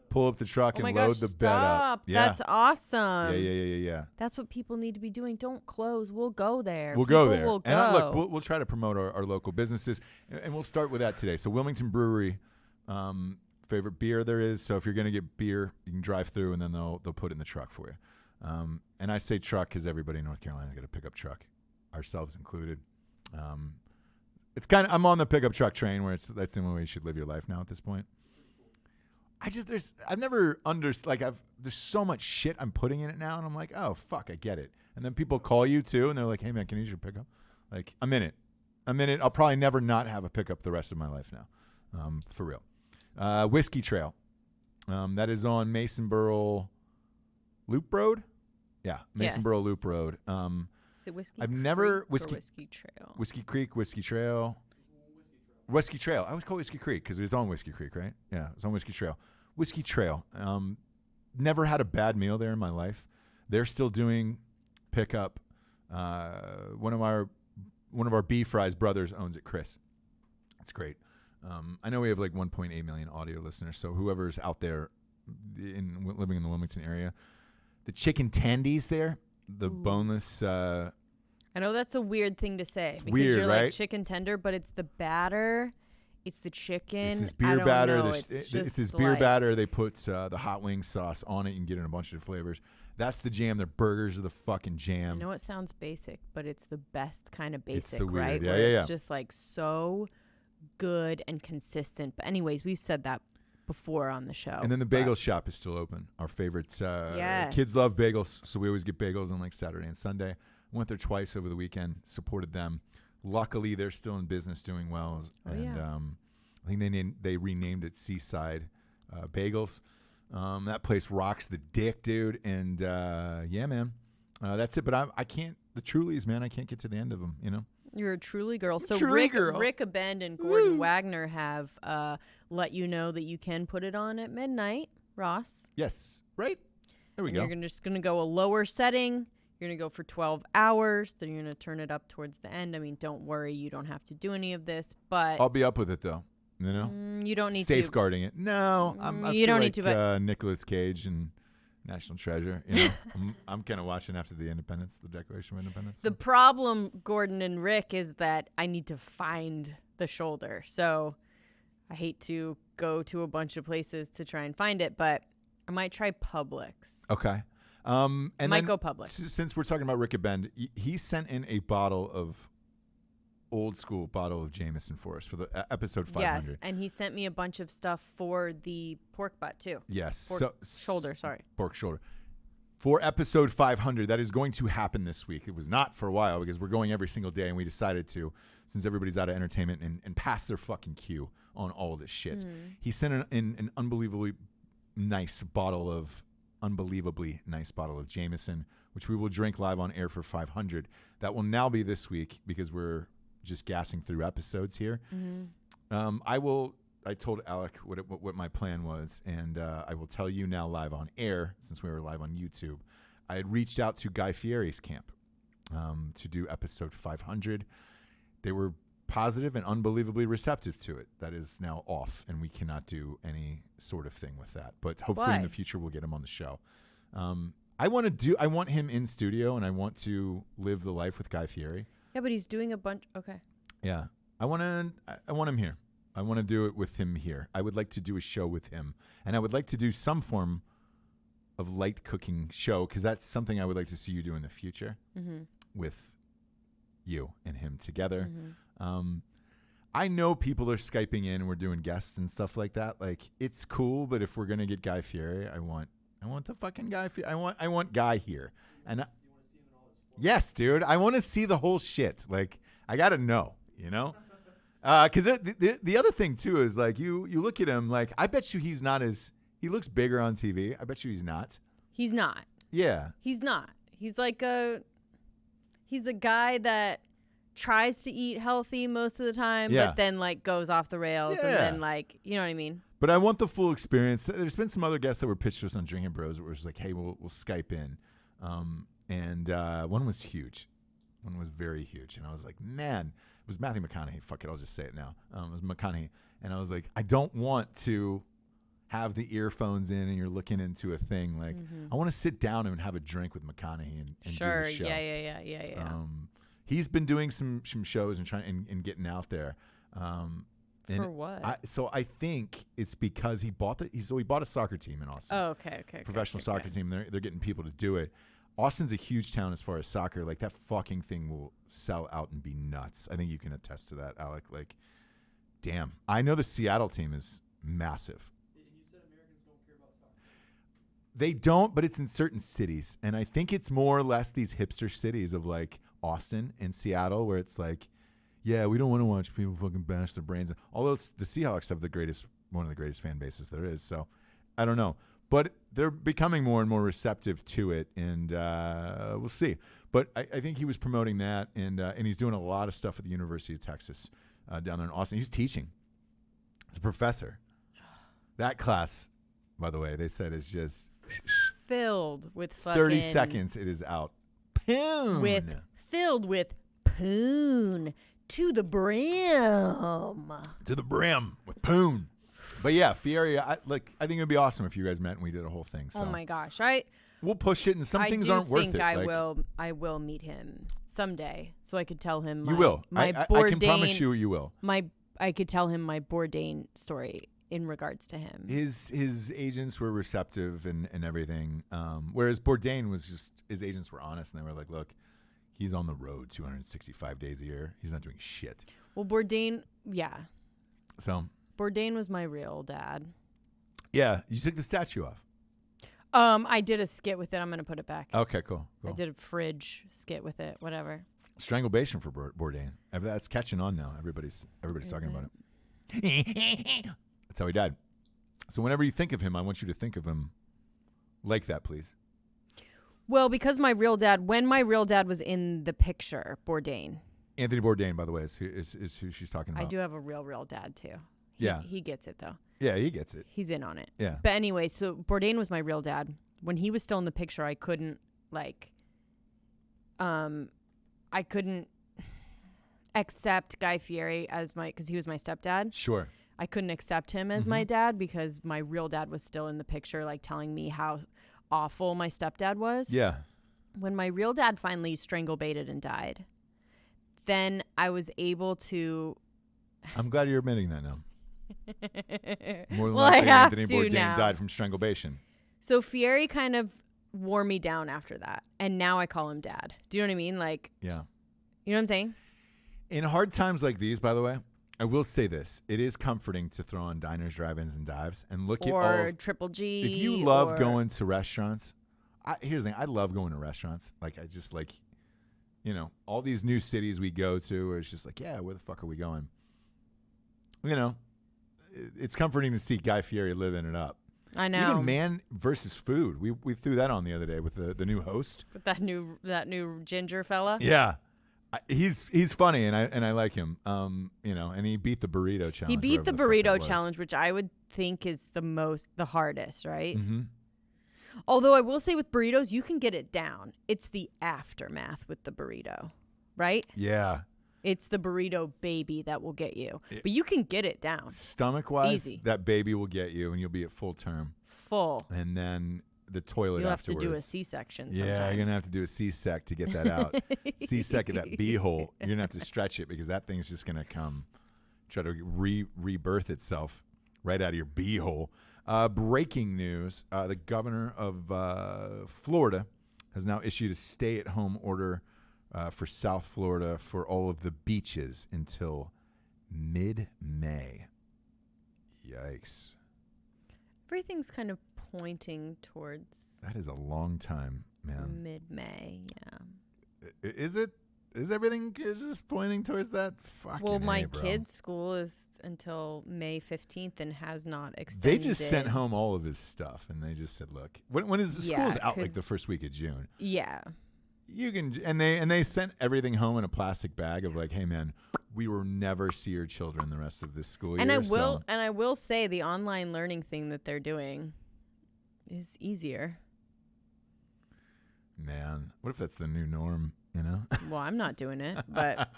Pull up the truck Oh my and load gosh, the bed up. stop. Yeah. That's awesome. Yeah. That's what people need to be doing. Don't close. We'll go there. We'll go People there. Will go. And look, we'll try to promote our local businesses, and we'll start with that today. So Wilmington Brewery, favorite beer there is. So if you're going to get beer, you can drive through, and then they'll put it in the truck for you. And I say truck because everybody in North Carolina is going to pick up truck, ourselves included. It's kind of, I'm on the pickup truck train where that's the only way you should live your life now at this point. I've never there's so much shit I'm putting in it now, and I'm like, oh fuck, I get it. And then people call you too, and they're like, hey man, can I use your pickup? Like, I'm in it. I'll probably never not have a pickup the rest of my life now, for real. Whiskey Trail, that is on Masonboro Loop Road. Yeah, Masonboro Loop Road. Is it Whiskey I've never Creek or Whiskey Trail. Whiskey Creek, Whiskey Trail. Whiskey Trail. I always call it Whiskey Creek because it was on Whiskey Creek, right? Yeah, it's on Whiskey Trail. Whiskey Trail. Never had a bad meal there in my life. They're still doing pickup. One of our beef fries brothers owns it, Chris. It's great. I know we have like 1.8 million audio listeners, so whoever's out there living in the Wilmington area, the chicken tendies there, the boneless. I know that's a weird thing to say because weird, you're right? like chicken tender, but it's the batter, it's the chicken. It's this I beer don't batter. know. It's just this beer like- batter. They put the hot wing sauce on it. You can get it in a bunch of flavors. That's the jam. Their burgers are the fucking I jam. know it sounds basic, but it's the best kind of It's basic, the weird. right? Yeah, Where yeah, it's yeah. just like so good and consistent. But anyways, we've said that before on the show. And then the bagel shop is still open. Our favorite. Yes. Kids love bagels, so we always get bagels on like Saturday and Sunday. Went there twice over the weekend. Supported them. Luckily, they're still in business, doing well. Oh, and yeah. I think they renamed it Seaside bagels. That place rocks the dick, dude. And yeah, man, that's it. But I can't. The Trulies, man, I can't get to the end of them. You know. You're a truly girl. So Truly girl. Rick Abend and Gordon Wagner have let you know that you can put it on at midnight, Ross. Yes. Right. There we And go. You're just going to go a lower setting. You're going to go for 12 hours. Then you're going to turn it up towards the end. I mean, don't worry. You don't have to do any of this. But I'll be up with it, though. You know? you don't need Safeguarding it. No. I You feel don't like, need to, but- Nicolas Cage and National Treasure. You know? I'm kind of watching after the Independence, the Declaration of Independence. The problem, Gordon and Rick, is that I need to find the shoulder. So I hate to go to a bunch of places to try and find it, but I might try Publix. Okay. And Might then, go Publix. Since we're talking about Rick Abend, he sent in a bottle of old school bottle of Jameson for us for the episode 500. Yes, and he sent me a bunch of stuff for the pork butt too. Yes. Shoulder, sorry. Pork shoulder. For episode 500, that is going to happen this week. It was not for a while because we're going every single day, and we decided to, since everybody's out of entertainment, and pass their fucking cue on all this shit. He sent in an unbelievably nice bottle of Jameson, which we will drink live on air for 500. That will now be this week because we're just gassing through episodes here. I told Alec what my plan was, and I will tell you now live on air, since we were live on YouTube. I had reached out to Guy Fieri's camp to do episode 500. They were positive and unbelievably receptive to it. That is now off, and we cannot do any sort of thing with that. But hopefully in the future we'll get him on the show. I want him in studio, and I want to live the life with Guy Fieri. Yeah, but he's doing a bunch. Okay. Yeah, I want him here. I want to do it with him here. I would like to do a show with him, and I would like to do some form of light cooking show because that's something I would like to see you do in the future with you and him together. I know people are Skyping in and we're doing guests and stuff like that. Like, it's cool, but if we're gonna get Guy Fieri, I want the fucking Guy Fieri. I want Guy here, and yes, dude, I want to see the whole shit. Like, I gotta know, you know. Because the other thing too is like you look at him, like I bet you he looks bigger on TV. I bet you he's not. He's not. Yeah. He's not. He's like he's a guy that tries to eat healthy most of the time, but then like goes off the rails and then like, you know what I mean? But I want the full experience. There's been some other guests that were pitched to us on Drinkin Bros where it was like, hey, we'll Skype in. And one was huge. One was very huge. And I was like, man, it was Matthew McConaughey. Fuck it, I'll just say it now. It was McConaughey. And I was like, I don't want to have the earphones in and you're looking into a thing. Like, I want to sit down and have a drink with McConaughey and do the show. Yeah. He's been doing some shows and trying and getting out there. For what? So I think it's because he bought a soccer team in Austin. Oh, okay. Professional soccer team. They're getting people to do it. Austin's a huge town as far as soccer. Like, that fucking thing will sell out and be nuts. I think you can attest to that, Alec. Like, damn. I know the Seattle team is massive. And you said Americans don't care about soccer. They don't, but it's in certain cities. And I think it's more or less these hipster cities of like Austin and Seattle where it's like, yeah, we don't want to watch people fucking bash their brains. Although the Seahawks have one of the greatest fan bases there is. So I don't know. But they're becoming more and more receptive to it, and we'll see. But I think he was promoting that, and he's doing a lot of stuff at the University of Texas down there in Austin. He's teaching. He's a professor. That class, by the way, they said is just filled with fucking 30 seconds. It is out. Poon. Filled with poon to the brim. To the brim with poon. But yeah, Fieri, I think it'd be awesome if you guys met and we did a whole thing. So. Oh my gosh, we'll push it, and some things aren't worth it. I will meet him someday, so I could tell him. You will. I can promise you will. I could tell him my Bourdain story in regards to him. His agents were receptive and everything, whereas Bourdain was just, his agents were honest and they were like, look, he's on the road 265 days a year. He's not doing shit. Well, Bourdain, yeah. So. Bourdain was my real dad. Yeah, you took the statue off. I did a skit with it. I'm gonna put it back. Okay, cool. I did a fridge skit with it. Whatever. Strangulation for Bourdain. That's catching on now. Everybody's talking about it. That's how he died. So whenever you think of him, I want you to think of him like that, please. Well, because when my real dad was in the picture, Bourdain. Anthony Bourdain, by the way, is who she's talking about. I do have a real dad too. Yeah. He gets it though. Yeah, he gets it. He's in on it. Yeah. But anyway, so Bourdain was my real dad. When he was still in the picture, I couldn't accept Guy Fieri as because he was my stepdad. Sure. I couldn't accept him as my dad because my real dad was still in the picture, like telling me how awful my stepdad was. Yeah. When my real dad finally strangle baited and died, then I was able to. I'm glad you're admitting that now. More than Well, I likely, have Anthony to Bourdain now. died from strangulation. So Fieri kind of wore me down after that, and now I call him dad. Do you know what I mean? Like, Yeah. you know what I'm saying? In hard times like these, by the way, I will say this. It is comforting to throw on diners, drive-ins, and dives and look at all Or of, Triple G. if you love or- going to restaurants, here's the thing. I love going to restaurants. Like, I just like, all these new cities we go to where it's just like, yeah, where the fuck are we going? It's comforting to see Guy Fieri living it up. I know. Even man versus food. We threw that on the other day with the new host. With that new ginger fella. Yeah. He's funny and I like him. And he beat the burrito challenge. He beat the whatever fuck that burrito was. challenge, which I would think is the hardest, right? Mm-hmm. Although I will say with burritos, you can get it down. It's the aftermath with the burrito, right? Yeah. It's the burrito baby that will get you. But you can get it down. Stomach-wise, Easy. that baby will get you and you'll be at full term. Full. And then the toilet You'll have afterwards. to do a C-section Yeah, sometimes. you're going to have to do a C-sec to get that out. C-sec of that bee-hole. You're going to have to stretch it because that thing's just going to try to rebirth itself right out of your bee-hole. Breaking news. The governor of Florida has now issued a stay-at-home order for South Florida for all of the beaches until mid-May. Yikes. Everything's kind of pointing towards That is a long time, man. mid-May, yeah. Is it? Is everything just pointing towards that? Fucking Well, my bro. kid's school is until May 15th and has not They extended. just sent home all of his stuff, and they just said, "Look, when is the Yeah, school's out? Like 'cause- the first week of June. Yeah. You can." And they sent everything home in a plastic bag of like, "Hey, man, we will never see your children the rest of this school And year." I will say the online learning thing that they're doing is easier. Man, what if that's the new norm? You know? Well, I'm not doing it, but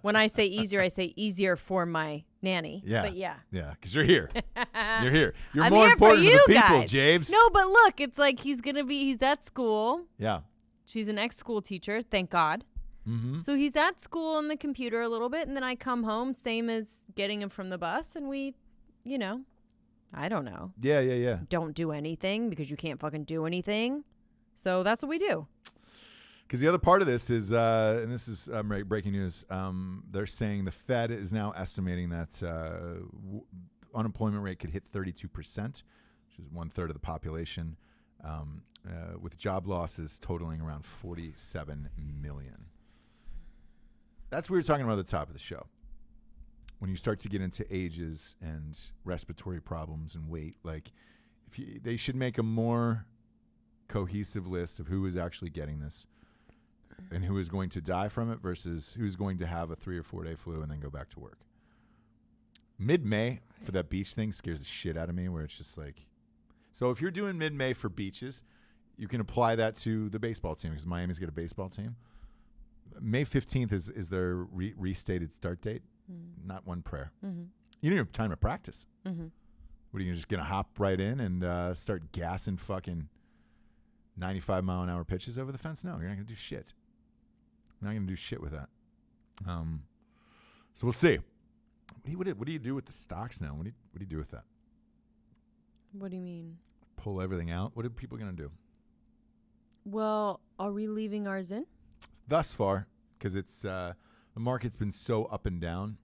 when I say easier, I say easier for my nanny. Yeah. But yeah. Yeah, because you're here. You're here. You're I'm more here for important to you the people, guys. James. No, but look, it's like he's at school. Yeah. She's an ex-school teacher, thank God. Mm-hmm. So he's at school on the computer a little bit, and then I come home, same as getting him from the bus, and we, I don't know. Yeah. Don't do anything because you can't fucking do anything. So that's what we do. Because the other part of this is, and this is breaking news, they're saying the Fed is now estimating that unemployment rate could hit 32%, which is 1/3 of the population, with job losses totaling around 47 million. That's what we were talking about at the top of the show. When you start to get into ages and respiratory problems and weight, like they should make a more cohesive list of who is actually getting this and who is going to die from it versus who's going to have a 3 or 4 day flu and then go back to work. Mid-May for that beach thing scares the shit out of me, where it's just like, so if you're doing mid-May for beaches, you can apply that to the baseball team because Miami's got a baseball team. May 15th is their restated start date. Not one prayer. Mm-hmm. You don't have time to practice. Mm-hmm. What are you just going to hop right in and start gassing fucking 95-mile-an-hour pitches over the fence? No, you're not going to do shit. You're not going to do shit with that. So we'll see. What do you do with the stocks now? What do you do with that? What do you mean? Pull everything out? What are people going to do? Well, are we leaving ours in? Thus far, because it's the market's been so up and down.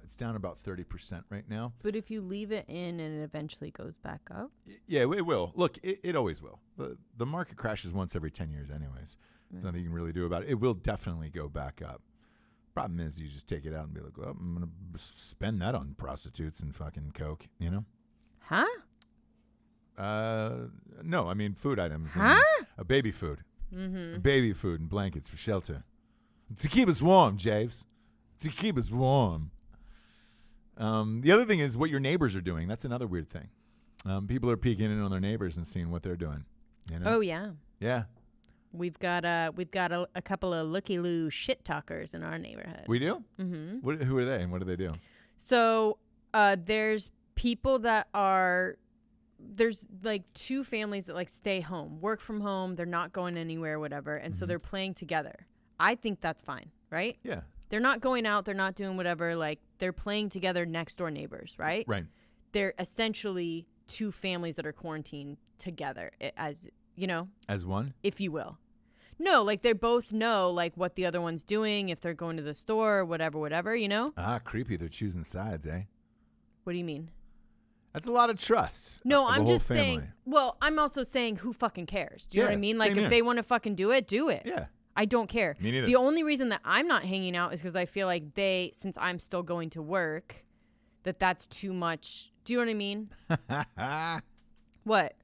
It's down about 30% right now. But if you leave it in and it eventually goes back up? Yeah, it will. Look, it always will. The market crashes once every 10 years anyways. There's nothing you can really do about it. It will definitely go back up. Problem is, you just take it out and be like, well, I'm going to spend that on prostitutes and fucking coke, Huh? No, I mean food items. Huh? A baby food. Mm-hmm. Baby food and blankets for shelter. To keep us warm, Javes. To keep us warm. The other thing is what your neighbors are doing. That's another weird thing. People are peeking in on their neighbors and seeing what they're doing. You know? Oh, yeah. Yeah. We've got a couple of looky-loo shit talkers in our neighborhood. We do? Mm-hmm. Who are they and what do they do? So there's people that are, there's like two families that like stay home, work from home. They're not going anywhere, whatever. And so they're playing together. I think that's fine, right? Yeah. They're not going out. They're not doing whatever. Like they're playing together next door neighbors, right? Right. They're essentially two families that are quarantined together as, you know. As one? If you will. No, like they both know like what the other one's doing, if they're going to the store or whatever, you know? Ah, creepy. They're choosing sides, eh? What do you mean? That's a lot of trust. No, of I'm the whole just saying. family. Well, I'm also saying who fucking cares? Do you know what I mean? Like same if here. they want to fucking do it, do it. Yeah. I don't care. Me neither. The only reason that I'm not hanging out is because I feel like since I'm still going to work, that's too much. Do you know what I mean? What?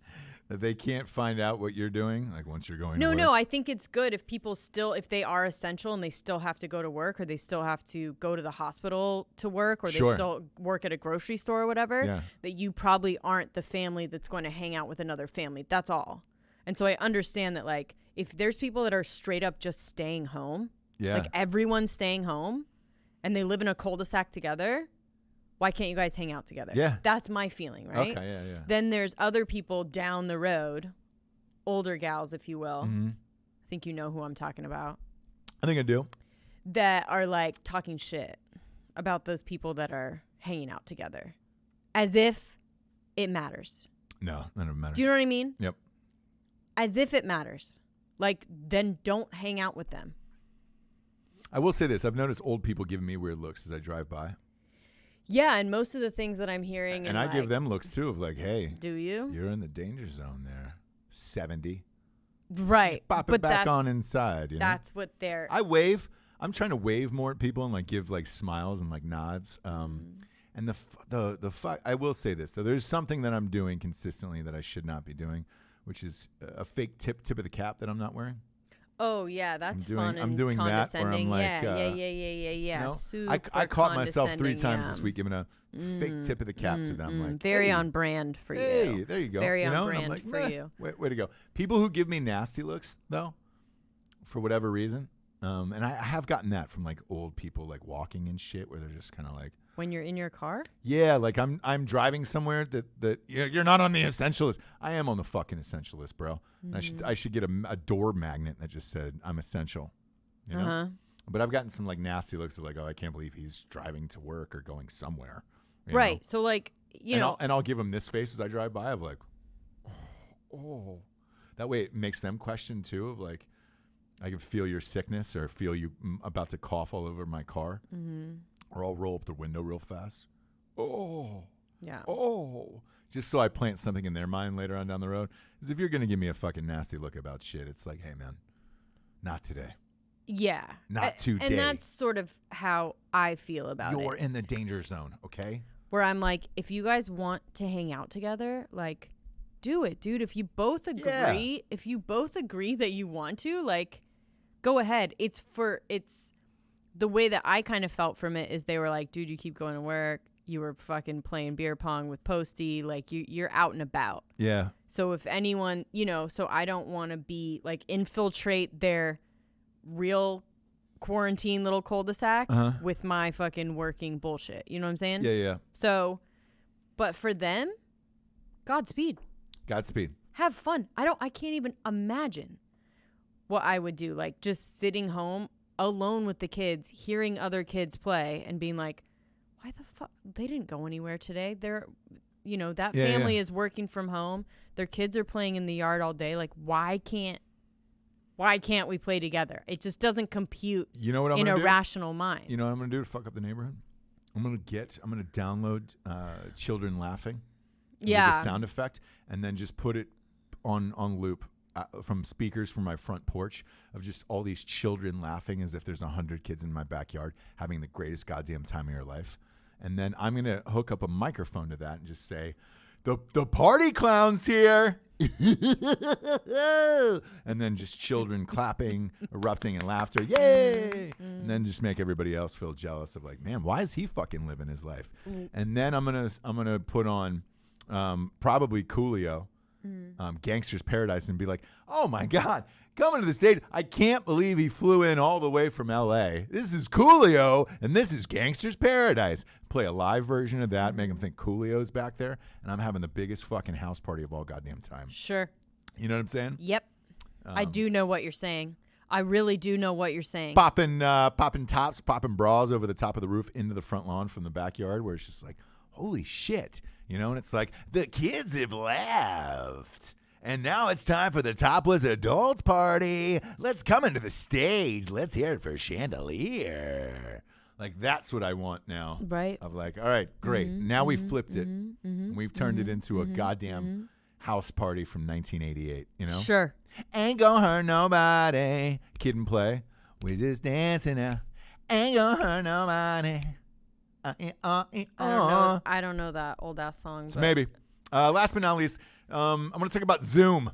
That they can't find out what you're doing, like once you're going to work. No, I think it's good if people still, if they are essential and they still have to go to work or they still have to go to the hospital to work or they Sure. still work at a grocery store or whatever, Yeah. that you probably aren't the family that's going to hang out with another family. That's all. And so I understand that, like, if there's people that are straight up just staying home, Yeah. like everyone's staying home and they live in a cul-de-sac together, why can't you guys hang out together? Yeah. That's my feeling, right? Okay, yeah. Then there's other people down the road, older gals, if you will. Mm-hmm. I think you know who I'm talking about. I think I do. That are like talking shit about those people that are hanging out together as if it matters. No, none of it matters. Do you know what I mean? Yep. As if it matters. Like, then don't hang out with them. I will say this. I've noticed old people giving me weird looks as I drive by. Yeah, and most of the things that I'm hearing. And I give them looks too of like, hey. Do you? You're in the danger zone there. 70. Right. Pop it but back that's, on inside. You know? That's what they're. I wave. I'm trying to wave more at people and like give like smiles and like nods. And the fuck. I will say this though. There's something that I'm doing consistently that I should not be doing, which is a fake tip of the cap that I'm not wearing. Oh yeah, that's fun. I'm doing that where I'm like, yeah. You know, Super I caught myself 3 condescending, times yeah. this week giving a fake tip of the cap to them. Like, very hey, on brand for you. Hey, there you go. Very you on know? And I'm brand like, for meh, you. Way to go. People who give me nasty looks though, for whatever reason, and I have gotten that from like old people like walking and shit where they're just kind of like. When you're in your car? Yeah, like I'm driving somewhere that you're not on the essential list. I am on the fucking essential list, bro. And I should get a door magnet that just said I'm essential. You know? But I've gotten some like nasty looks of like, oh, I can't believe he's driving to work or going somewhere. You right. know? So like, you know, I'll give him this face as I drive by of like, oh. That way it makes them question too of like, I can feel your sickness or feel you about to cough all over my car. Or I'll roll up the window real fast. Oh. Yeah. Oh. Just so I plant something in their mind later on down the road. Because if you're going to give me a fucking nasty look about shit, it's like, hey, man, not today. Yeah. Not today. And that's sort of how I feel about it. You're in the danger zone, okay? Where I'm like, if you guys want to hang out together, like, do it, dude. If you both agree, that you want to, like, go ahead. It's the way that I kind of felt from it is they were like, dude, you keep going to work. You were fucking playing beer pong with Posty. Like, you're out and about. Yeah. So if anyone, you know, so I don't want to be like infiltrate their real quarantine little cul-de-sac with my fucking working bullshit. You know what I'm saying? Yeah. So, but for them, Godspeed. Have fun. I can't even imagine what I would do. Like just sitting home alone with the kids, hearing other kids play and being like, why the fuck? They didn't go anywhere today. They're, you know, that family is working from home. Their kids are playing in the yard all day. Like, why can't we play together? It just doesn't compute. You know what I'm in gonna a do? rational mind. You know what I'm gonna do to fuck up the neighborhood? I'm gonna download children laughing. With a sound effect, and then just put it on loop from speakers from my front porch of just all these children laughing as if there's 100 kids in my backyard having the greatest goddamn time of your life. And then I'm going to hook up a microphone to that and just say, the party clown's here. And then just children clapping, erupting in laughter. Yay! And then just make everybody else feel jealous of like, man, why is he fucking living his life? And then I'm gonna put on probably Coolio, Gangster's Paradise, and be like, oh my God, coming to the stage. I can't believe he flew in all the way from L.A. This is Coolio, and this is Gangster's Paradise. Play a live version of that, make them think Coolio's back there, and I'm having the biggest fucking house party of all goddamn time. Sure. You know what I'm saying? Yep. I do know what you're saying. I really do know what you're saying. Popping tops, popping bras over the top of the roof into the front lawn from the backyard, where it's just like, holy shit. You know, and it's like, the kids have left. And now it's time for the topless adult party. Let's come into the stage. Let's hear it for Chandelier. Like, that's what I want now. Right. Of like, all right, great. Now we flipped it. We've turned it into a goddamn house party from 1988, you know? Sure. Ain't gonna hurt nobody. Kid and Play. We just dancing now. Ain't gonna hurt nobody. I don't know that old ass song. So but maybe. Last but not least, I'm going to talk about Zoom.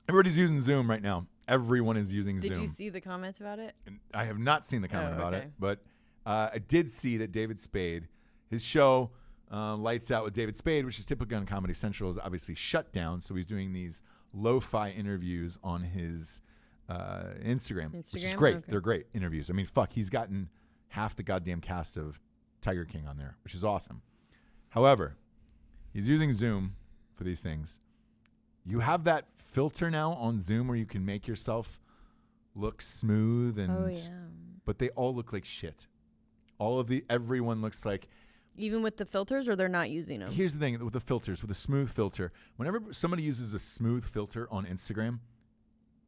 Everybody's using Zoom right now. Everyone is using Zoom. Did you see the comments about it? And I have not seen the comment about okay. it, but I did see that David Spade, his show, Lights Out with David Spade, which is typically on Comedy Central, is obviously shut down. So he's doing these lo-fi interviews on his Instagram, which is great. Okay. They're great interviews. I mean, fuck, he's gotten half the goddamn cast of Tiger King on there, which is awesome. However, he's using Zoom for these things. You have that filter now on Zoom where you can make yourself look smooth and but they all look like shit. Everyone looks like, even with the filters, or they're not using them? here's the thing with the filters, with a smooth filter. Whenever somebody uses a smooth filter on Instagram,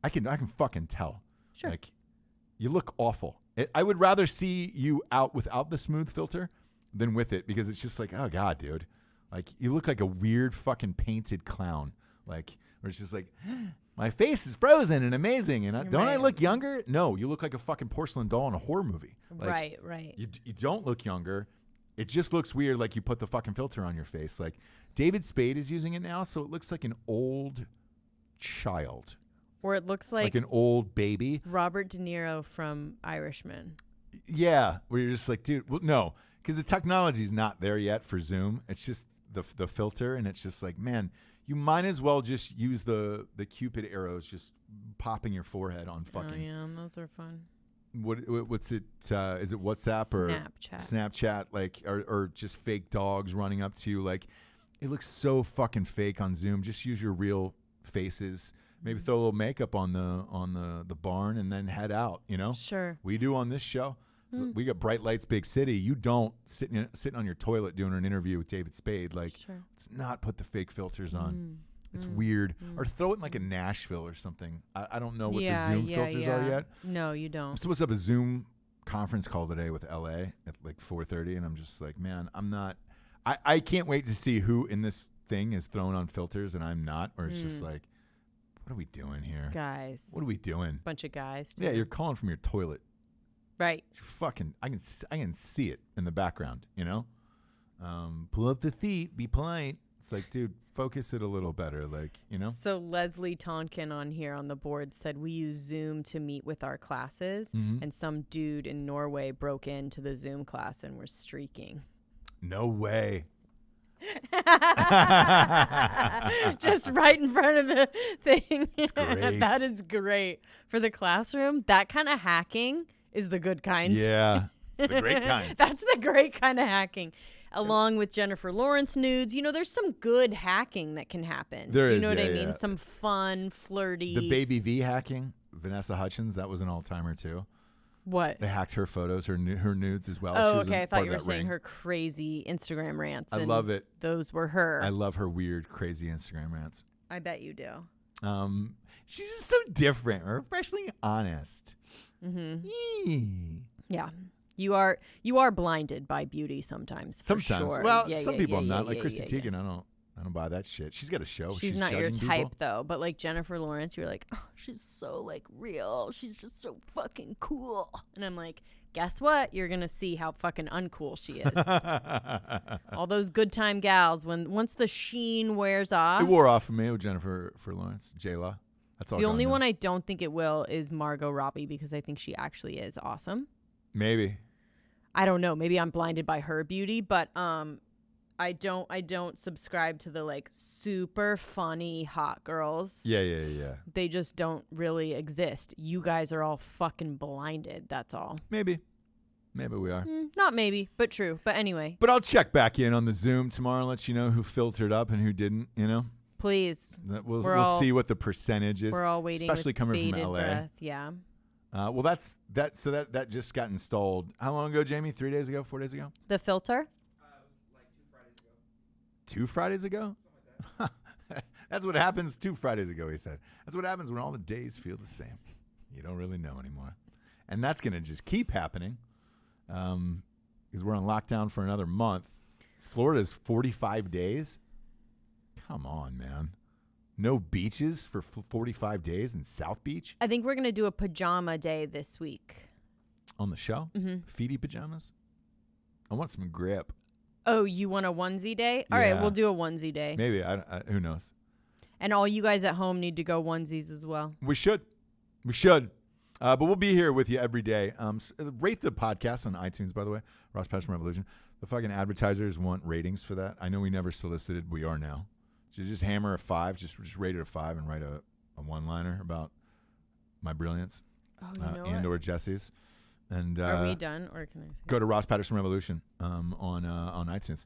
I can fucking tell. Sure. Like, you look awful. I would rather see you out without the smooth filter than with it, because it's just like, oh God, dude. Like, you look like a weird fucking painted clown. Like, where it's just like, my face is frozen and amazing. And don't I look younger? No, you look like a fucking porcelain doll in a horror movie. Like, Right. You don't look younger. It just looks weird, like you put the fucking filter on your face. Like, David Spade is using it now, so it looks like an old child. Or it looks like an old baby. Robert De Niro from Irishman. Yeah, where you're just like, dude, well, no, because the technology's not there yet for Zoom. It's just the filter, and it's just like, man, you might as well just use the Cupid arrows just popping your forehead on fucking. Oh yeah, those are fun. What's it? Is it WhatsApp or Snapchat? Like, or just fake dogs running up to you? Like, it looks so fucking fake on Zoom. Just use your real faces. Maybe throw a little makeup on the barn and then head out. You know. Sure. We do on this show. So we got Bright Lights, Big City. You don't sitting on your toilet doing an interview with David Spade. Like, let's not put the fake filters on. It's weird. Or throw it in like a Nashville or something. I don't know what the Zoom filters are yet. No, you I'm don't. supposed to have a Zoom conference call today with LA at like 4:30, and I'm just like, man, I'm not. I can't wait to see who in this thing is thrown on filters and I'm not. Or it's just like, what are we doing here? Guys. What are we doing? Bunch of guys. Yeah, you're calling from your toilet. Right. You're fucking, I can see it in the background, you know? Pull up the feet, be polite. It's like, dude, focus it a little better, like, you know? So Leslie Tonkin on here on the board said we use Zoom to meet with our classes, and some dude in Norway broke into the Zoom class and was streaking. No way. Just right in front of the thing. That's great. That is great. For the classroom, that kind of hacking is the good kind. Yeah. It's the great kind. That's the great kind of hacking. Along with Jennifer Lawrence nudes, you know, there's some good hacking that can happen. Do you know what I mean? Some fun, flirty. The Baby V hacking, Vanessa Hudgens, that was an all-timer too. What? They hacked her photos, her nudes as well. Oh, okay. I thought you were saying her crazy Instagram rants. I love it. Those were her. I love her weird, crazy Instagram rants. I bet you do. She's just so different, refreshingly honest. Yeah. You are blinded by beauty sometimes. For Sometimes. sure. Well, some people I'm not. Like Chrissy Teigen, Yeah. I don't buy that shit. She's got a show. She's not your judging type people. though. But like Jennifer Lawrence, you're like, oh, she's so like real. She's just so fucking cool. And I'm like, guess what? You're going to see how fucking uncool she is. All those good time gals, once the sheen wears off. It wore off for me with Jennifer Lawrence, J-Law. That's all. The only one I don't think it will is Margot Robbie, because I think she actually is awesome. Maybe. I don't know. Maybe I'm blinded by her beauty, but I don't subscribe to the like super funny hot girls. Yeah. They just don't really exist. You guys are all fucking blinded. That's all. Maybe we are. Not maybe, but true. But anyway. But I'll check back in on the Zoom tomorrow and let you know who filtered up and who didn't, you know? Please. We'll see what the percentage is. We're all waiting. Especially coming from LA. Breath. Yeah. Well, that just got installed. How long ago, Jamie? 3 days ago? 4 days ago? The filter? It was like 2 Fridays ago? That's what happens 2 Fridays ago, he said. That's what happens when all the days feel the same. You don't really know anymore. And that's going to just keep happening because we're on lockdown for another month. Florida's 45 days. Come on, man. No beaches for 45 days in South Beach? I think we're going to do a pajama day this week. On the show? Mm-hmm. Feety pajamas? I want some grip. Oh, you want a onesie day? All right, we'll do a onesie day. Maybe. Who knows? And all you guys at home need to go onesies as well. We should. But we'll be here with you every day. Rate the podcast on iTunes, by the way. Ross Patterson Revolution. The fucking advertisers want ratings for that. I know we never solicited. We are now. So just hammer a 5. Just rate it a 5 and write a one-liner about my brilliance and or Jessie's. And are we done, or can I say? Go to Ross Patterson Revolution on iTunes.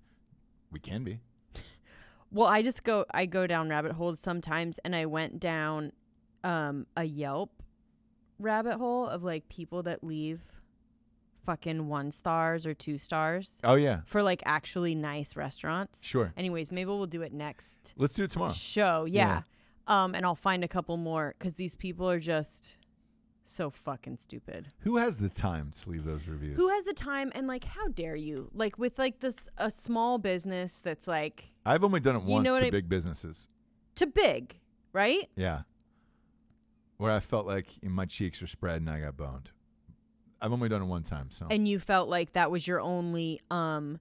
We can be. Well, I go down rabbit holes sometimes, and I went down a Yelp rabbit hole of like people that leave fucking 1 stars or 2 stars. Oh yeah. For like actually nice restaurants. Sure. Anyways, maybe we'll do it next. Let's do it tomorrow. Show, yeah. And I'll find a couple more because these people are just so fucking stupid. Who has the time to leave those reviews? Who has the time, and like, how dare you? Like with like a small business that's like. I've only done it once to big big businesses. To big, right? Yeah. Where I felt like my cheeks were spread and I got boned. I've only done it one time, so. And you felt like that was your only no,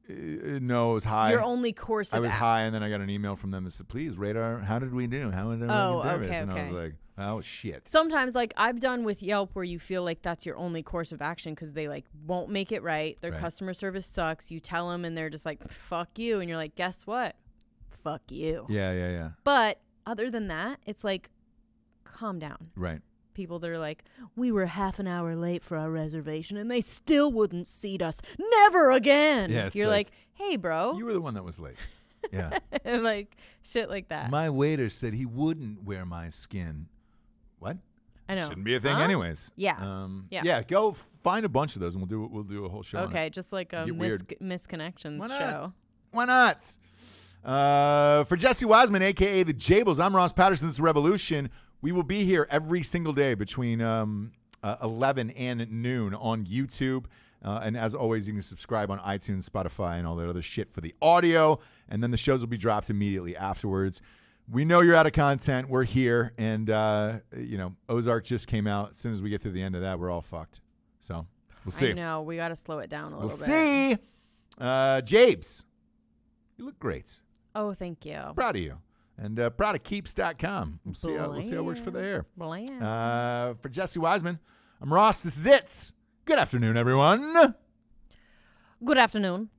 it was high. Your only course of I was high, and then I got an email from them that said, "Please rate our. How did we do? How is everyone okay, And okay. I was like, "Oh shit." Sometimes, like I've done with Yelp, where you feel like that's your only course of action because they like won't make it right. Their customer service sucks. You tell them, and they're just like, "Fuck you," and you're like, "Guess what? Fuck you." Yeah. But other than that, it's like, calm down. Right. People that are like, we were half an hour late for our reservation and they still wouldn't seat us. Never again. Yeah, You're like, hey, bro. You were the one that was late. Yeah. Like shit like that. My waiter said he wouldn't wear my skin. What? I know. Shouldn't be a thing anyways. Yeah. Yeah, go find a bunch of those and we'll do a whole show. Okay, just like a misconnections Why not? show. Why not? For Jessie Wiseman, a.k.a. The Jables, I'm Ross Patterson. This is Revolution. We will be here every single day between 11 and noon on YouTube. And as always, you can subscribe on iTunes, Spotify, and all that other shit for the audio. And then the shows will be dropped immediately afterwards. We know you're out of content. We're here. And, Ozark just came out. As soon as we get to the end of that, we're all fucked. So we'll see. I know. We got to slow it down a little bit. We'll see. Jabes, you look great. Oh, thank you. Proud of you. And proudofkeeps.com. We'll see how it works for the hair. For Jessie Wiseman, I'm Ross. This is it. Good afternoon, everyone. Good afternoon.